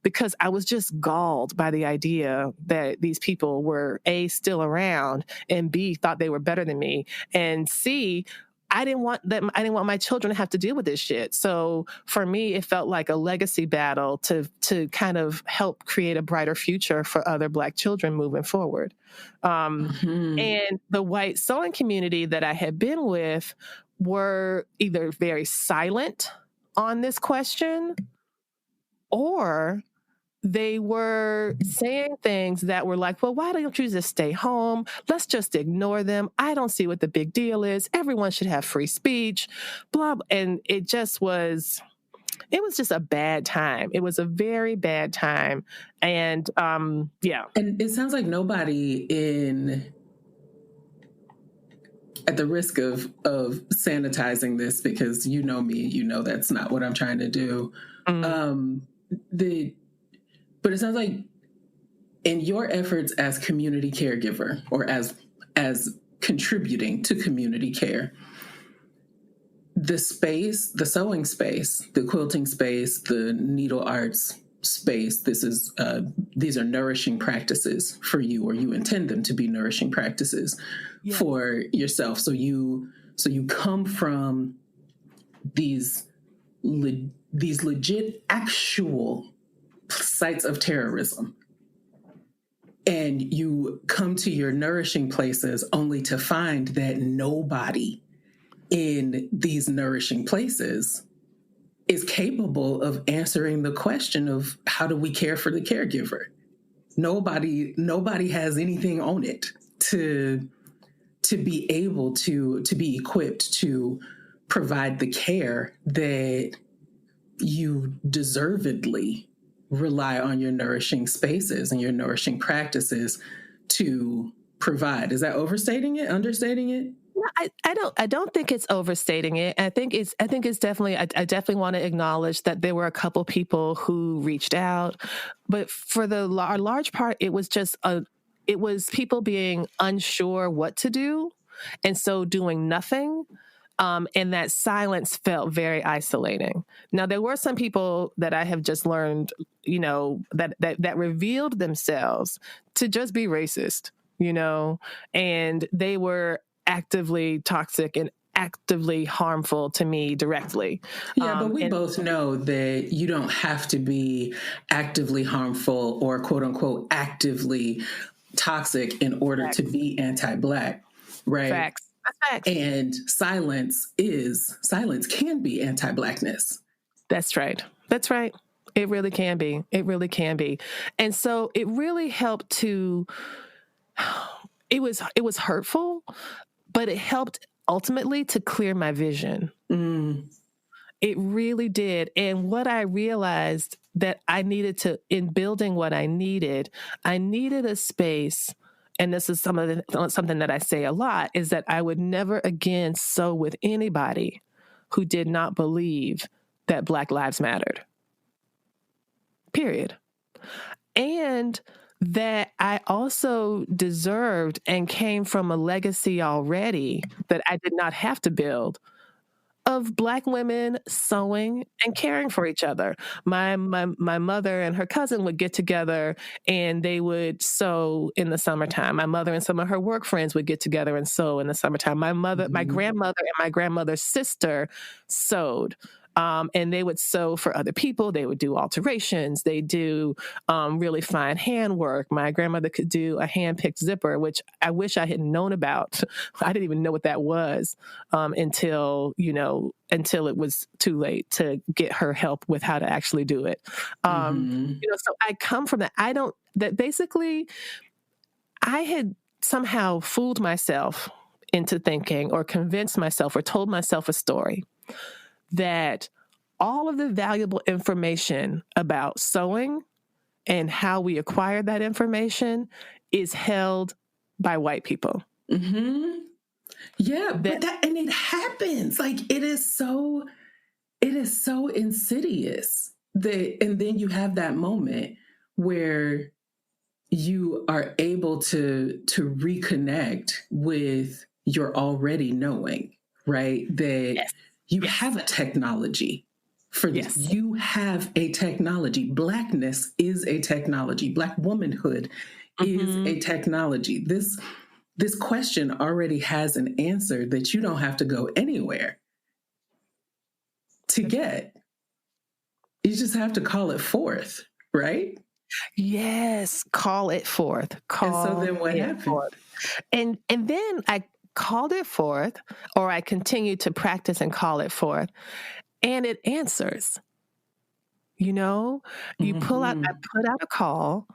because I was just galled by the idea that these people were A, still around, and B, thought they were better than me, and C, I didn't want my children to have to deal with this shit. So for me, it felt like a legacy battle to kind of help create a brighter future for other Black children moving forward. And the white sewing community that I had been with were either very silent on this question or they were saying things that were like, well, why don't you just stay home? Let's just ignore them. I don't see what the big deal is. Everyone should have free speech, blah. And it was just a bad time. It was a very bad time. And yeah. And it sounds like nobody at the risk of sanitizing this, because you know me, that's not what I'm trying to do. But it sounds like in your efforts as community caregiver or as contributing to community care, the space, the sewing space, the quilting space, the needle arts space, these are nourishing practices for you, or you intend them to be nourishing practices for yourself. So you come from these legit, actual sites of terrorism, and you come to your nourishing places only to find that nobody in these nourishing places is capable of answering the question of how do we care for the caregiver. Nobody has anything on it to be able to be equipped to provide the care that you deservedly rely on your nourishing spaces and your nourishing practices to provide. Is that overstating it, understating it? I don't think it's overstating it. I think it's definitely, I definitely want to acknowledge that there were a couple people who reached out, but for a large part, it was just it was people being unsure what to do. And so doing nothing. And that silence felt very isolating. Now, there were some people that I have just learned, that revealed themselves to just be racist, and they were actively toxic and actively harmful to me directly. Yeah, but we both know that you don't have to be actively harmful or quote unquote actively toxic in order to be anti-Black, right? Facts. Facts. And silence can be anti-Blackness. That's right. It really can be. It really can be. And so it really helped to, it was hurtful, but it helped ultimately to clear my vision. Mm. It really did. And what I realized that I needed to, in building what I needed a space. And this is something that I say a lot, is that I would never again sew with anybody who did not believe that Black lives mattered. Period. And that I also deserved and came from a legacy already that I did not have to build, of Black women sewing and caring for each other. My mother and her cousin would get together and they would sew in the summertime. My mother and some of her work friends would get together and sew in the summertime. My grandmother and my grandmother's sister sewed. And they would sew for other people. They would do alterations. They do really fine handwork. My grandmother could do a hand-picked zipper, which I wish I had known about. I didn't even know what that was until it was too late to get her help with how to actually do it. So I come from that. Basically, I had somehow fooled myself into thinking, or convinced myself, or told myself a story that all of the valuable information about sewing and how we acquire that information is held by white people. Mm-hmm. Yeah, and it happens. Like it is so insidious and then you have that moment where you are able to reconnect with your already knowing, right? That Yes. you have a technology for this. Yes. You have a technology. Blackness is a technology. Black womanhood is a technology. This question already has an answer that you don't have to go anywhere to get. You just have to call it forth, right? Yes, call it forth. And so then what happened? Forth. And then I called it forth, or I continued to practice and call it forth, and it answers. You put out a call,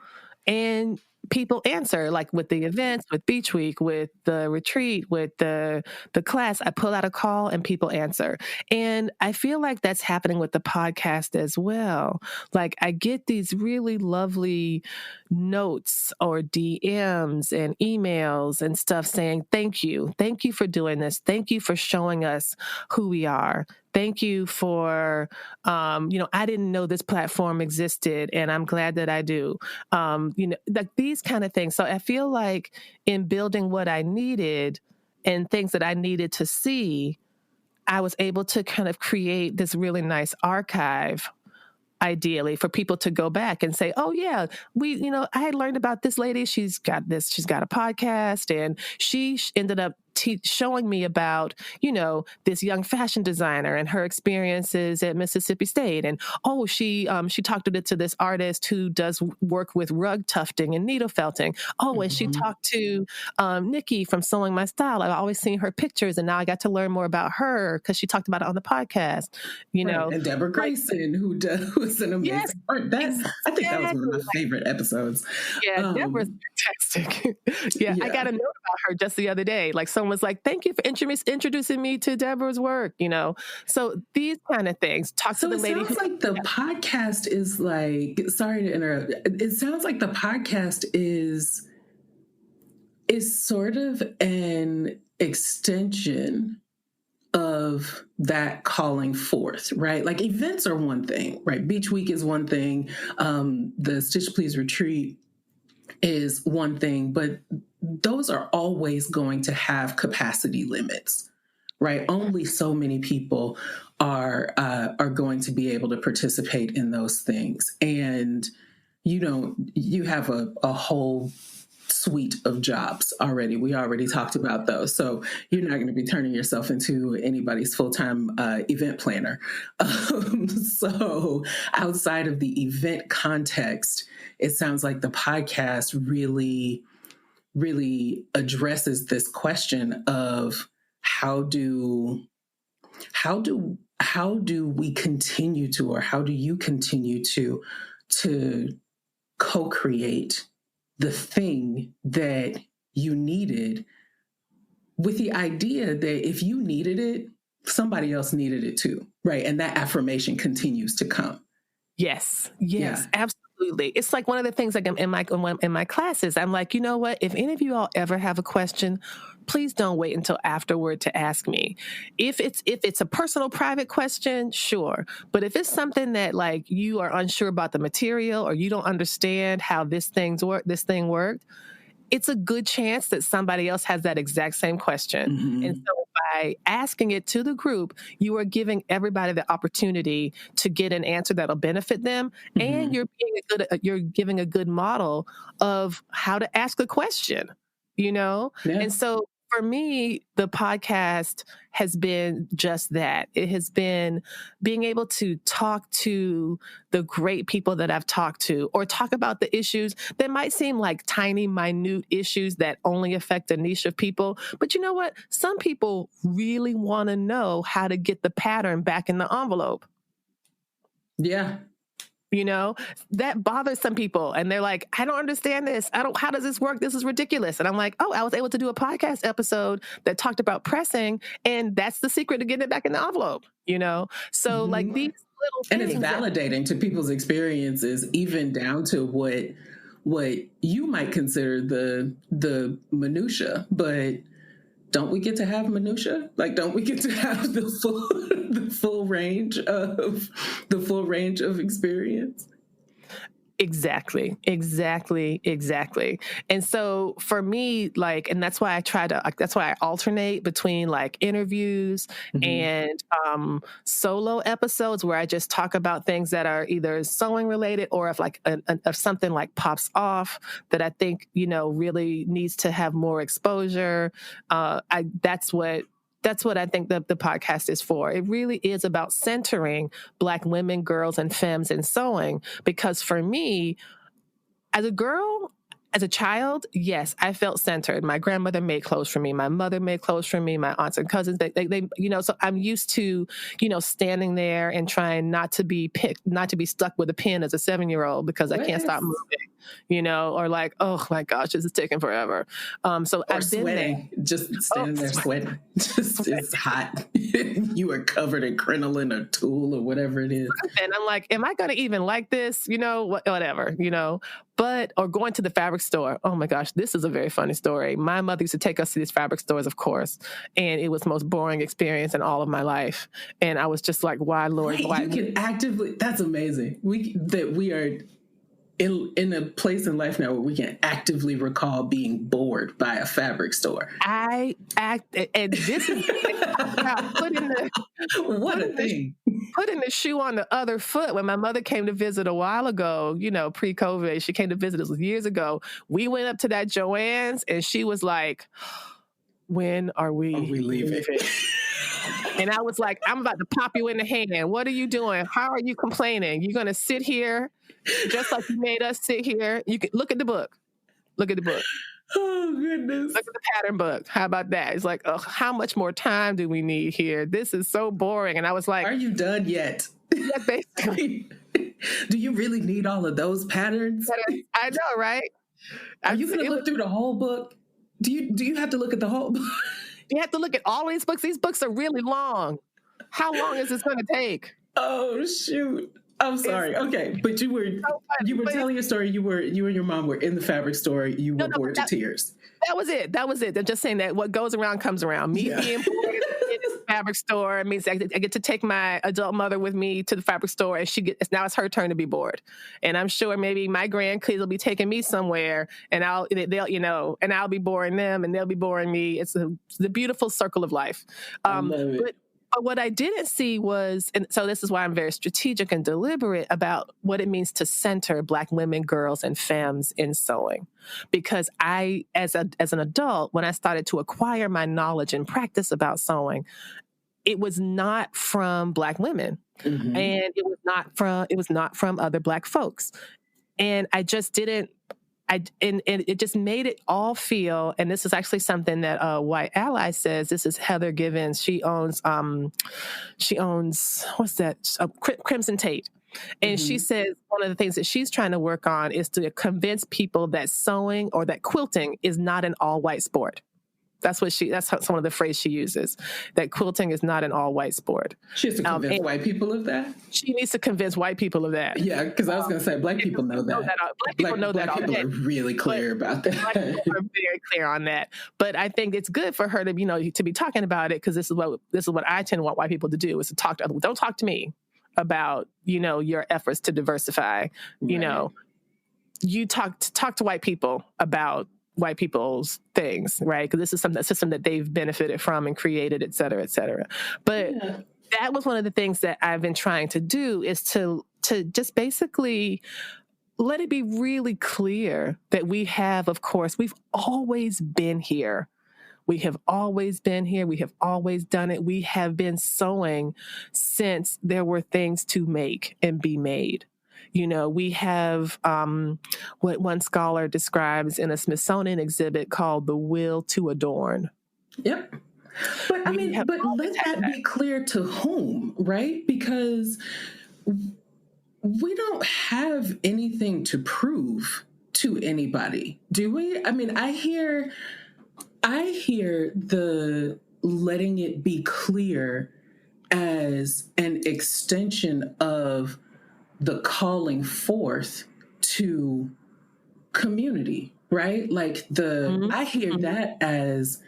and people answer, like with the events, with Beach Week, with the retreat, with the class. I pull out a call and people answer. And I feel like that's happening with the podcast as well. Like I get these really lovely notes or DMs and emails and stuff saying, thank you for doing this. Thank you for showing us who we are. Thank you for, I didn't know this platform existed, and I'm glad that I do. Like these kind of things. So I feel like in building what I needed and things that I needed to see, I was able to kind of create this really nice archive, ideally, for people to go back and say, oh yeah, I had learned about this lady. She's got a podcast, and she ended up showing me about, this young fashion designer and her experiences at Mississippi State. And she talked to this artist who does work with rug tufting and needle felting. And she talked to Nikki from Sewing My Style. I've always seen her pictures, and now I got to learn more about her because she talked about it on the podcast. And Deborah Grayson, who's an amazing art. I think that was one of my favorite episodes. Yeah, Deborah's fantastic. Yeah, I got a note about her just the other day. Like someone was like, "Thank you for introducing me to Deborah's work." So these kind of things. Talk to the lady. So it sounds like the podcast is like. Sorry to interrupt. It sounds like the podcast is sort of an extension of that calling forth, right? Like events are one thing, right? Beach Week is one thing. The Stitch Please retreat is one thing, but those are always going to have capacity limits, right? Only so many people are going to be able to participate in those things. And you have a whole suite of jobs already. We already talked about those. So you're not going to be turning yourself into anybody's full-time event planner. So outside of the event context, it sounds like the podcast really, really addresses this question of how do how do we continue to, or how do you continue to co-create the thing that you needed, with the idea that if you needed it, somebody else needed it too, right? And that affirmation continues to come. Yes, Yeah. absolutely. It's like one of the things, like in my classes, I'm like, you know what? If any of you all ever have a question, please don't wait until afterward to ask me. If it's a personal, private question, sure. But if it's something that like you are unsure about the material or you don't understand how this thing worked, it's a good chance that somebody else has that exact same question. Mm-hmm. And so by asking it to the group, you are giving everybody the opportunity to get an answer that'll benefit them. Mm-hmm. And you're giving a good model of how to ask a question, you know? Yeah. And so for me, the podcast has been just that. It has been being able to talk to the great people that I've talked to, or talk about the issues that might seem like tiny, minute issues that only affect a niche of people. But you know what? Some people really want to know how to get the pattern back in the envelope. Yeah. You know, that bothers some people. And they're like, I don't understand this. How does this work? This is ridiculous. And I'm like, oh, I was able to do a podcast episode that talked about pressing. And that's the secret to getting it back in the envelope, you know? So like these little and things. It's validating to people's experiences, even down to what you might consider the minutia, but don't we get to have minutia? Like, don't we get to have the full range of experience? Exactly. And so for me, like, and that's why I alternate between like interviews and solo episodes where I just talk about things that are either sewing related, or if like if something like pops off that I think, you know, really needs to have more exposure. That's what I think the podcast is for. It really is about centering Black women, girls, and femmes in sewing. Because for me, as a girl, as a child, yes, I felt centered. My grandmother made clothes for me. My mother made clothes for me. My aunts and cousins, they you know, so I'm used to, you know, standing there and trying not to be stuck with a pen as a 7-year-old because I can't stop moving, you know, or like, oh my gosh, this is taking forever. So or I've been sweating, there. just standing there sweating. It's hot. You are covered in crinoline or tulle or whatever it is. And I'm like, am I going to even like this? You know, whatever, you know, or going to the fabric store. Oh my gosh, this is a very funny story. My mother used to take us to these fabric stores, of course, and it was the most boring experience in all of my life. And I was just like, why, Lord? Wait, why? You can actively, that's amazing. We are in a place in life now where we can actively recall being bored by a fabric store. And this is putting the shoe on the other foot. When my mother came to visit a while ago, you know, pre-COVID, she came to visit us years ago. We went up to that Joann's and she was like, when are we leaving? And I was like, I'm about to pop you in the hand. What are you doing? How are you complaining? You're going to sit here just like you made us sit here. You can look at the book. Oh, goodness. Look at the pattern book. How about that? It's like, oh, how much more time do we need here? This is so boring. And I was like, are you done yet? Yeah, basically. Do you really need all of those patterns? I know, right? Are you going to look through the whole book? Do you have to look at the whole book? You have to look at all these books. These books are really long. How long is this going to take? Oh, shoot. I'm sorry. Okay, but you were telling your story. You and your mom were in the fabric store. You were bored to tears. That was it. I'm just saying that what goes around comes around. Me being bored in the fabric store means I get to take my adult mother with me to the fabric store, and now it's her turn to be bored. And I'm sure maybe my grandkids will be taking me somewhere, and I'll be boring them, and they'll be boring me. It's the beautiful circle of life. I love it. But what I didn't see was, and so this is why I'm very strategic and deliberate about what it means to center Black women, girls, and femmes in sewing. Because I, as an adult, when I started to acquire my knowledge and practice about sewing, it was not from Black women, and it was not from other Black folks, and I just didn't and it just made it all feel, and this is actually something that White Ally says. This is Heather Givens. She owns what's that? Crimson Tate. And she says one of the things that she's trying to work on is to convince people that sewing or that quilting is not an all-white sport. That's some of the phrase she uses, that quilting is not an all-white sport. She has to convince white people of that? She needs to convince white people of that. Yeah, because I was going to say, Black people know that. Black people know that. Black people are really clear about that. Black people are very clear on that. But I think it's good for her to, to be talking about it, because this is what I tend to want white people to do, is to talk to others. Don't talk to me about, your efforts to diversify. Right. You talk to white people about white people's things, right? Because this is a system that they've benefited from and created, et cetera, et cetera. But that was one of the things that I've been trying to do, is to just basically let it be really clear that we've always been here. We have always been here. We have always done it. We have been sewing since there were things to make and be made. We have what one scholar describes in a Smithsonian exhibit called the will to adorn. Yep. But let that be clear to whom, right? Because we don't have anything to prove to anybody, do we? I mean, I hear the letting it be clear as an extension of the calling forth to community, right? Like I hear that as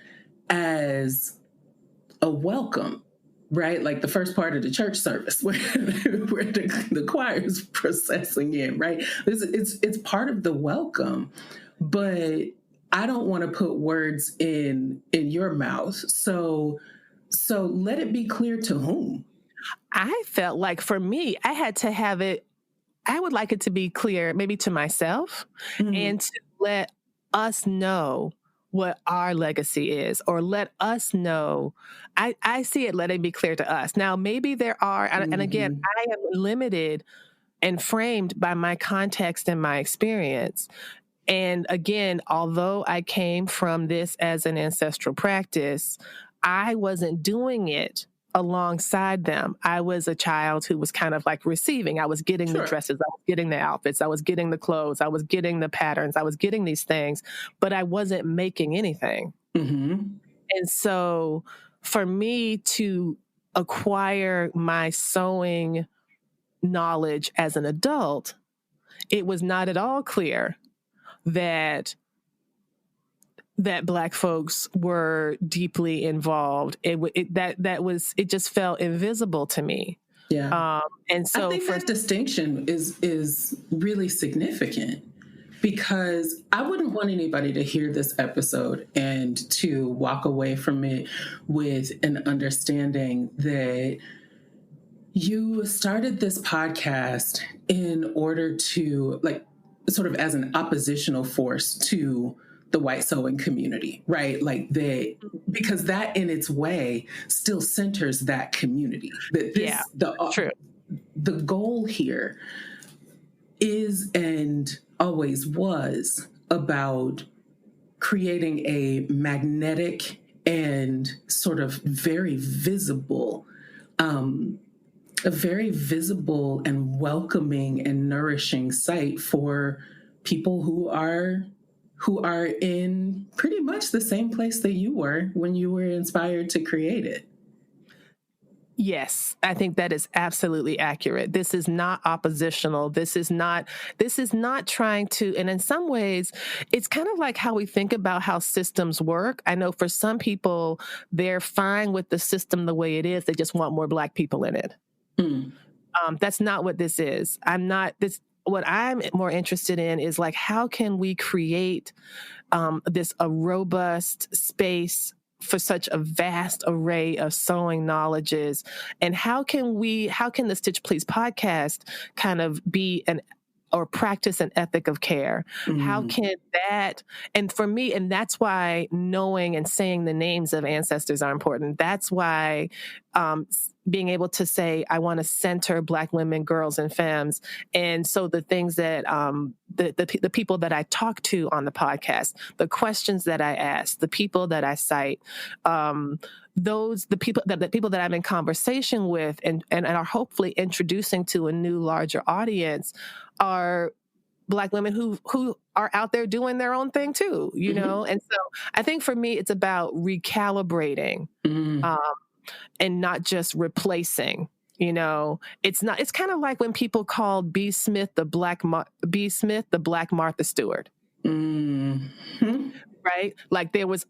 a welcome, right? Like the first part of the church service where the choir is processing in, right? It's part of the welcome, but I don't want to put words in your mouth. So let it be clear to whom. I felt like, for me, I had to have it. I would like it to be clear, maybe to myself, and to let us know what our legacy is, or let us know. I see it, let it be clear to us. Now, maybe there are, and again, I am limited and framed by my context and my experience. And again, although I came from this as an ancestral practice, I wasn't doing it alongside them. I was a child who was kind of like receiving. I was getting the dresses, I was getting the outfits, I was getting the clothes, I was getting the patterns, I was getting these things, but I wasn't making anything. And so for me to acquire my sewing knowledge as an adult, it was not at all clear that Black folks were deeply involved. It just felt invisible to me. Yeah. And so I think that distinction is really significant, because I wouldn't want anybody to hear this episode and to walk away from it with an understanding that you started this podcast in order to, like, sort of as an oppositional force to the white sewing community, right? Like because that in its way still centers that community. The goal here is, and always was, about creating a magnetic and sort of very visible, and welcoming and nourishing site for people who are in pretty much the same place that you were when you were inspired to create it. Yes, I think that is absolutely accurate. This is not oppositional. This is not trying to, and in some ways, it's kind of like how we think about how systems work. I know for some people, they're fine with the system the way it is. They just want more Black people in it. That's not what this is. What I'm more interested in is, like, how can we create a robust space for such a vast array of sewing knowledges, and how can the Stitch Please podcast kind of be or practice an ethic of care? How can that, and for me, and that's why knowing and saying the names of ancestors are important. That's why being able to say, I want to center Black women, girls, and femmes. And so the things that the people that I talk to on the podcast, the questions that I ask, the people that I cite, the people that I'm in conversation with and are hopefully introducing to a new, larger audience are Black women who are out there doing their own thing too, you know? And so I think for me, it's about recalibrating and not just replacing. You know, it's kind of like when people called B. Smith the Black Martha Stewart. Right? Like there was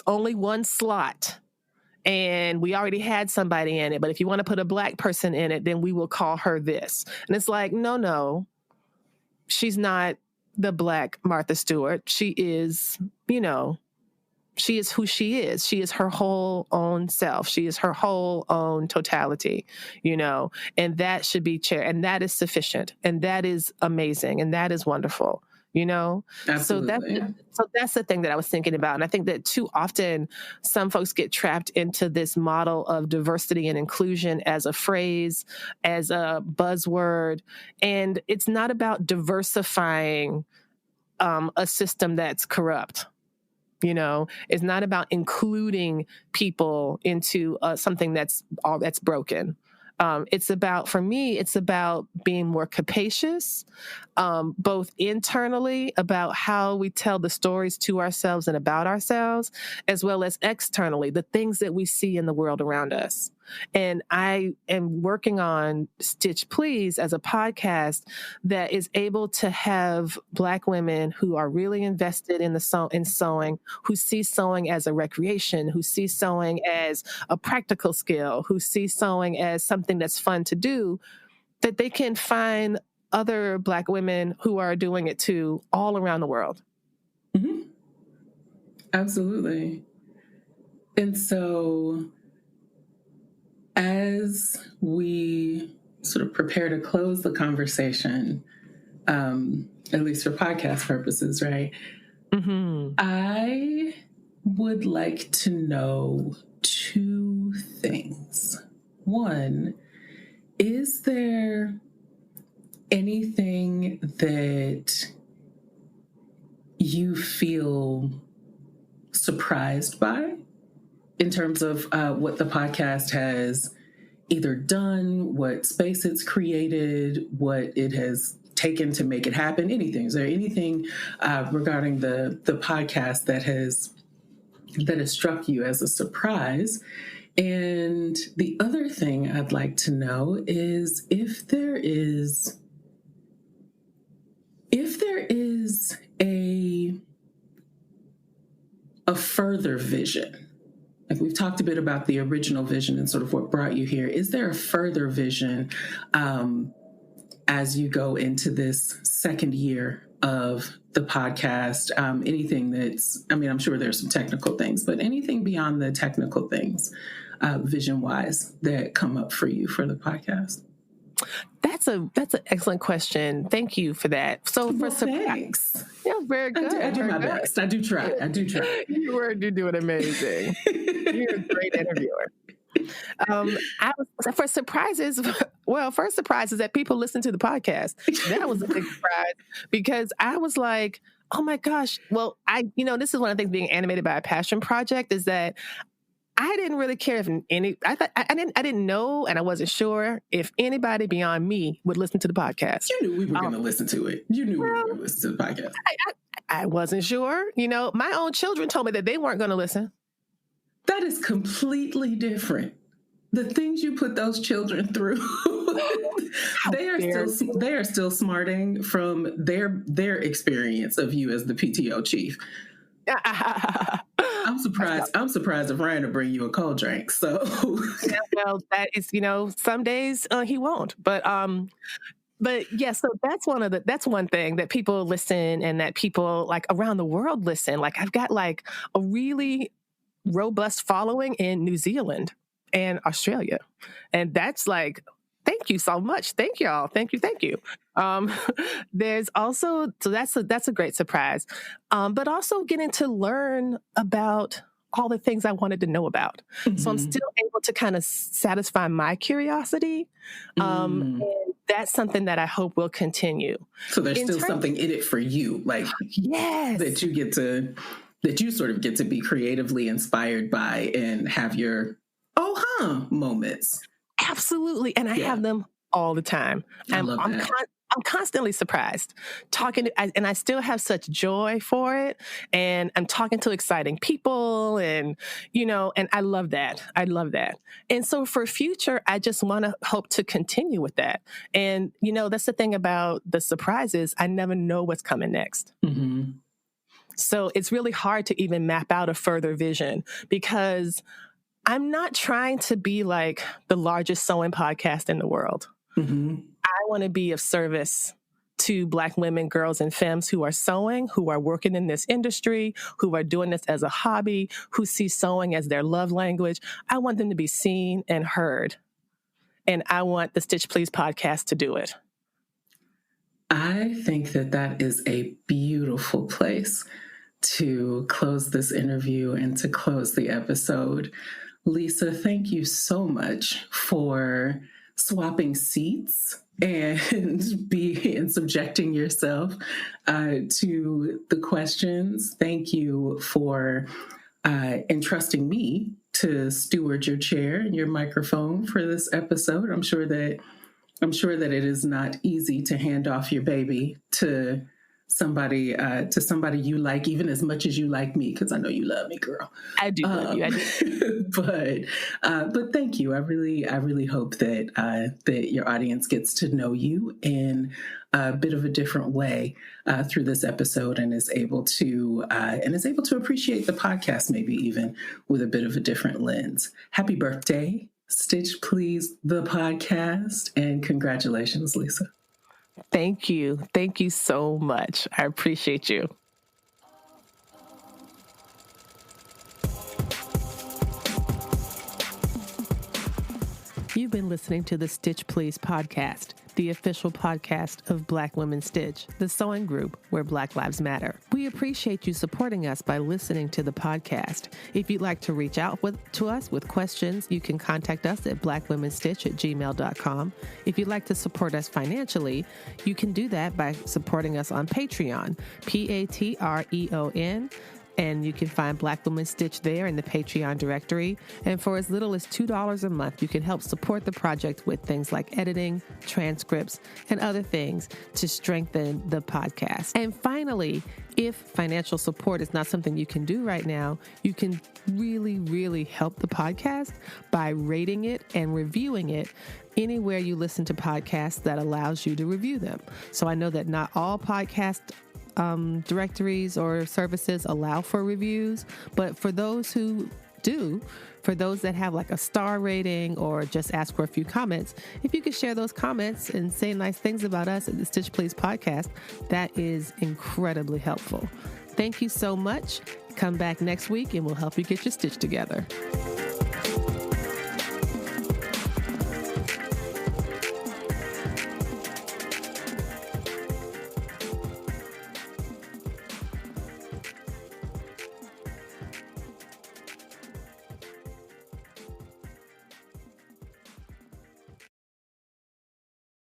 only one slot. And we already had somebody in it. But if you want to put a Black person in it, then we will call her this. And it's like, no, she's not the Black Martha Stewart. She is, she is who she is. She is her whole own self. She is her whole own totality, and that should be and that is sufficient. And that is amazing. And that is wonderful. Absolutely. So that's the thing that I was thinking about. And I think that too often some folks get trapped into this model of diversity and inclusion as a phrase, as a buzzword. And it's not about diversifying a system that's corrupt. It's not about including people into something that's broken. For me, it's about being more capacious, both internally about how we tell the stories to ourselves and about ourselves, as well as externally, the things that we see in the world around us. And I am working on Stitch Please as a podcast that is able to have Black women who are really invested in sewing, who see sewing as a recreation, who see sewing as a practical skill, who see sewing as something that's fun to do, that they can find other Black women who are doing it too, all around the world. Mm-hmm. Absolutely. And so as we sort of prepare to close the conversation, at least for podcast purposes, right? Mm-hmm. I would like to know two things. One, is there anything that you feel surprised by in terms of what the podcast has either done, what space it's created, what it has taken to make it happen? Anything? Is there anything regarding the podcast that has struck you as a surprise? And the other thing I'd like to know is if there is a further vision. Like we've talked a bit about the original vision and sort of what brought you here. Is there a further vision as you go into this second year of the podcast? Anything I'm sure there's some technical things, but anything beyond the technical things, vision-wise, that come up for you for the podcast? That's an excellent question. Thank you for that. So Thanks. Yeah, very good. I do my best. I do try. You're doing amazing. You're a great interviewer. First surprise is that people listen to the podcast. That was a big surprise because I was like, oh my gosh. Well, this is one of the things being animated by a passion project is that I didn't really care if I didn't know, and I wasn't sure if anybody beyond me would listen to the podcast. You knew we were going to listen to it. You knew we were going to listen to the podcast. I wasn't sure. My own children told me that they weren't going to listen. That is completely different. The things you put those children through, they are still smarting from their experience of you as the PTO chief. I'm surprised if Ryan will bring you a cold drink. So, well, that is, some days he won't. But yeah, so that's one thing that people listen and that people like around the world listen. Like I've got like a really robust following in New Zealand and Australia, and that's like Thank you so much. Thank y'all. Thank you. Thank you. There's also, so that's a great surprise. But also getting to learn about all the things I wanted to know about. So I'm still able to kind of satisfy my curiosity. And that's something that I hope will continue. So there's still something in it for you, like yes, that you sort of get to be creatively inspired by and have your moments. Absolutely. And I have them all the time. I'm constantly surprised and I still have such joy for it. And I'm talking to exciting people and I love that. I love that. And so for future, I just want to hope to continue with that. And, that's the thing about the surprises. I never know what's coming next. Mm-hmm. So it's really hard to even map out a further vision because I'm not trying to be like the largest sewing podcast in the world. Mm-hmm. I want to be of service to Black women, girls, and femmes who are sewing, who are working in this industry, who are doing this as a hobby, who see sewing as their love language. I want them to be seen and heard. And I want the Stitch Please podcast to do it. I think that is a beautiful place to close this interview and to close the episode. Lisa, thank you so much for swapping seats and subjecting yourself to the questions. Thank you for entrusting me to steward your chair and your microphone for this episode. I'm sure that it is not easy to hand off your baby to somebody you like, even as much as you like me, because I know you love me, girl. I do love you. I do. But thank you. I really hope that your audience gets to know you in a bit of a different way through this episode and is able to appreciate the podcast maybe even with a bit of a different lens. Happy birthday, Stitch Please, the podcast, and congratulations, Lisa. Thank you. Thank you so much. I appreciate you. You've been listening to the Stitch Please podcast, the official podcast of Black Women Stitch, the sewing group where Black Lives Matter. We appreciate you supporting us by listening to the podcast. If you'd like to reach out to us with questions, you can contact us at blackwomenstitch@gmail.com. If you'd like to support us financially, you can do that by supporting us on Patreon, Patreon. And you can find Black Women Stitch there in the Patreon directory. And for as little as $2 a month, you can help support the project with things like editing, transcripts, and other things to strengthen the podcast. And finally, if financial support is not something you can do right now, you can really, really help the podcast by rating it and reviewing it anywhere you listen to podcasts that allows you to review them. So I know that not all podcast directories or services allow for reviews, but for those who do, for those that have like a star rating or just ask for a few comments, if you could share those comments and say nice things about us at the Stitch Please podcast, that is incredibly helpful. Thank you so much. Come back next week and we'll help you get your stitch together.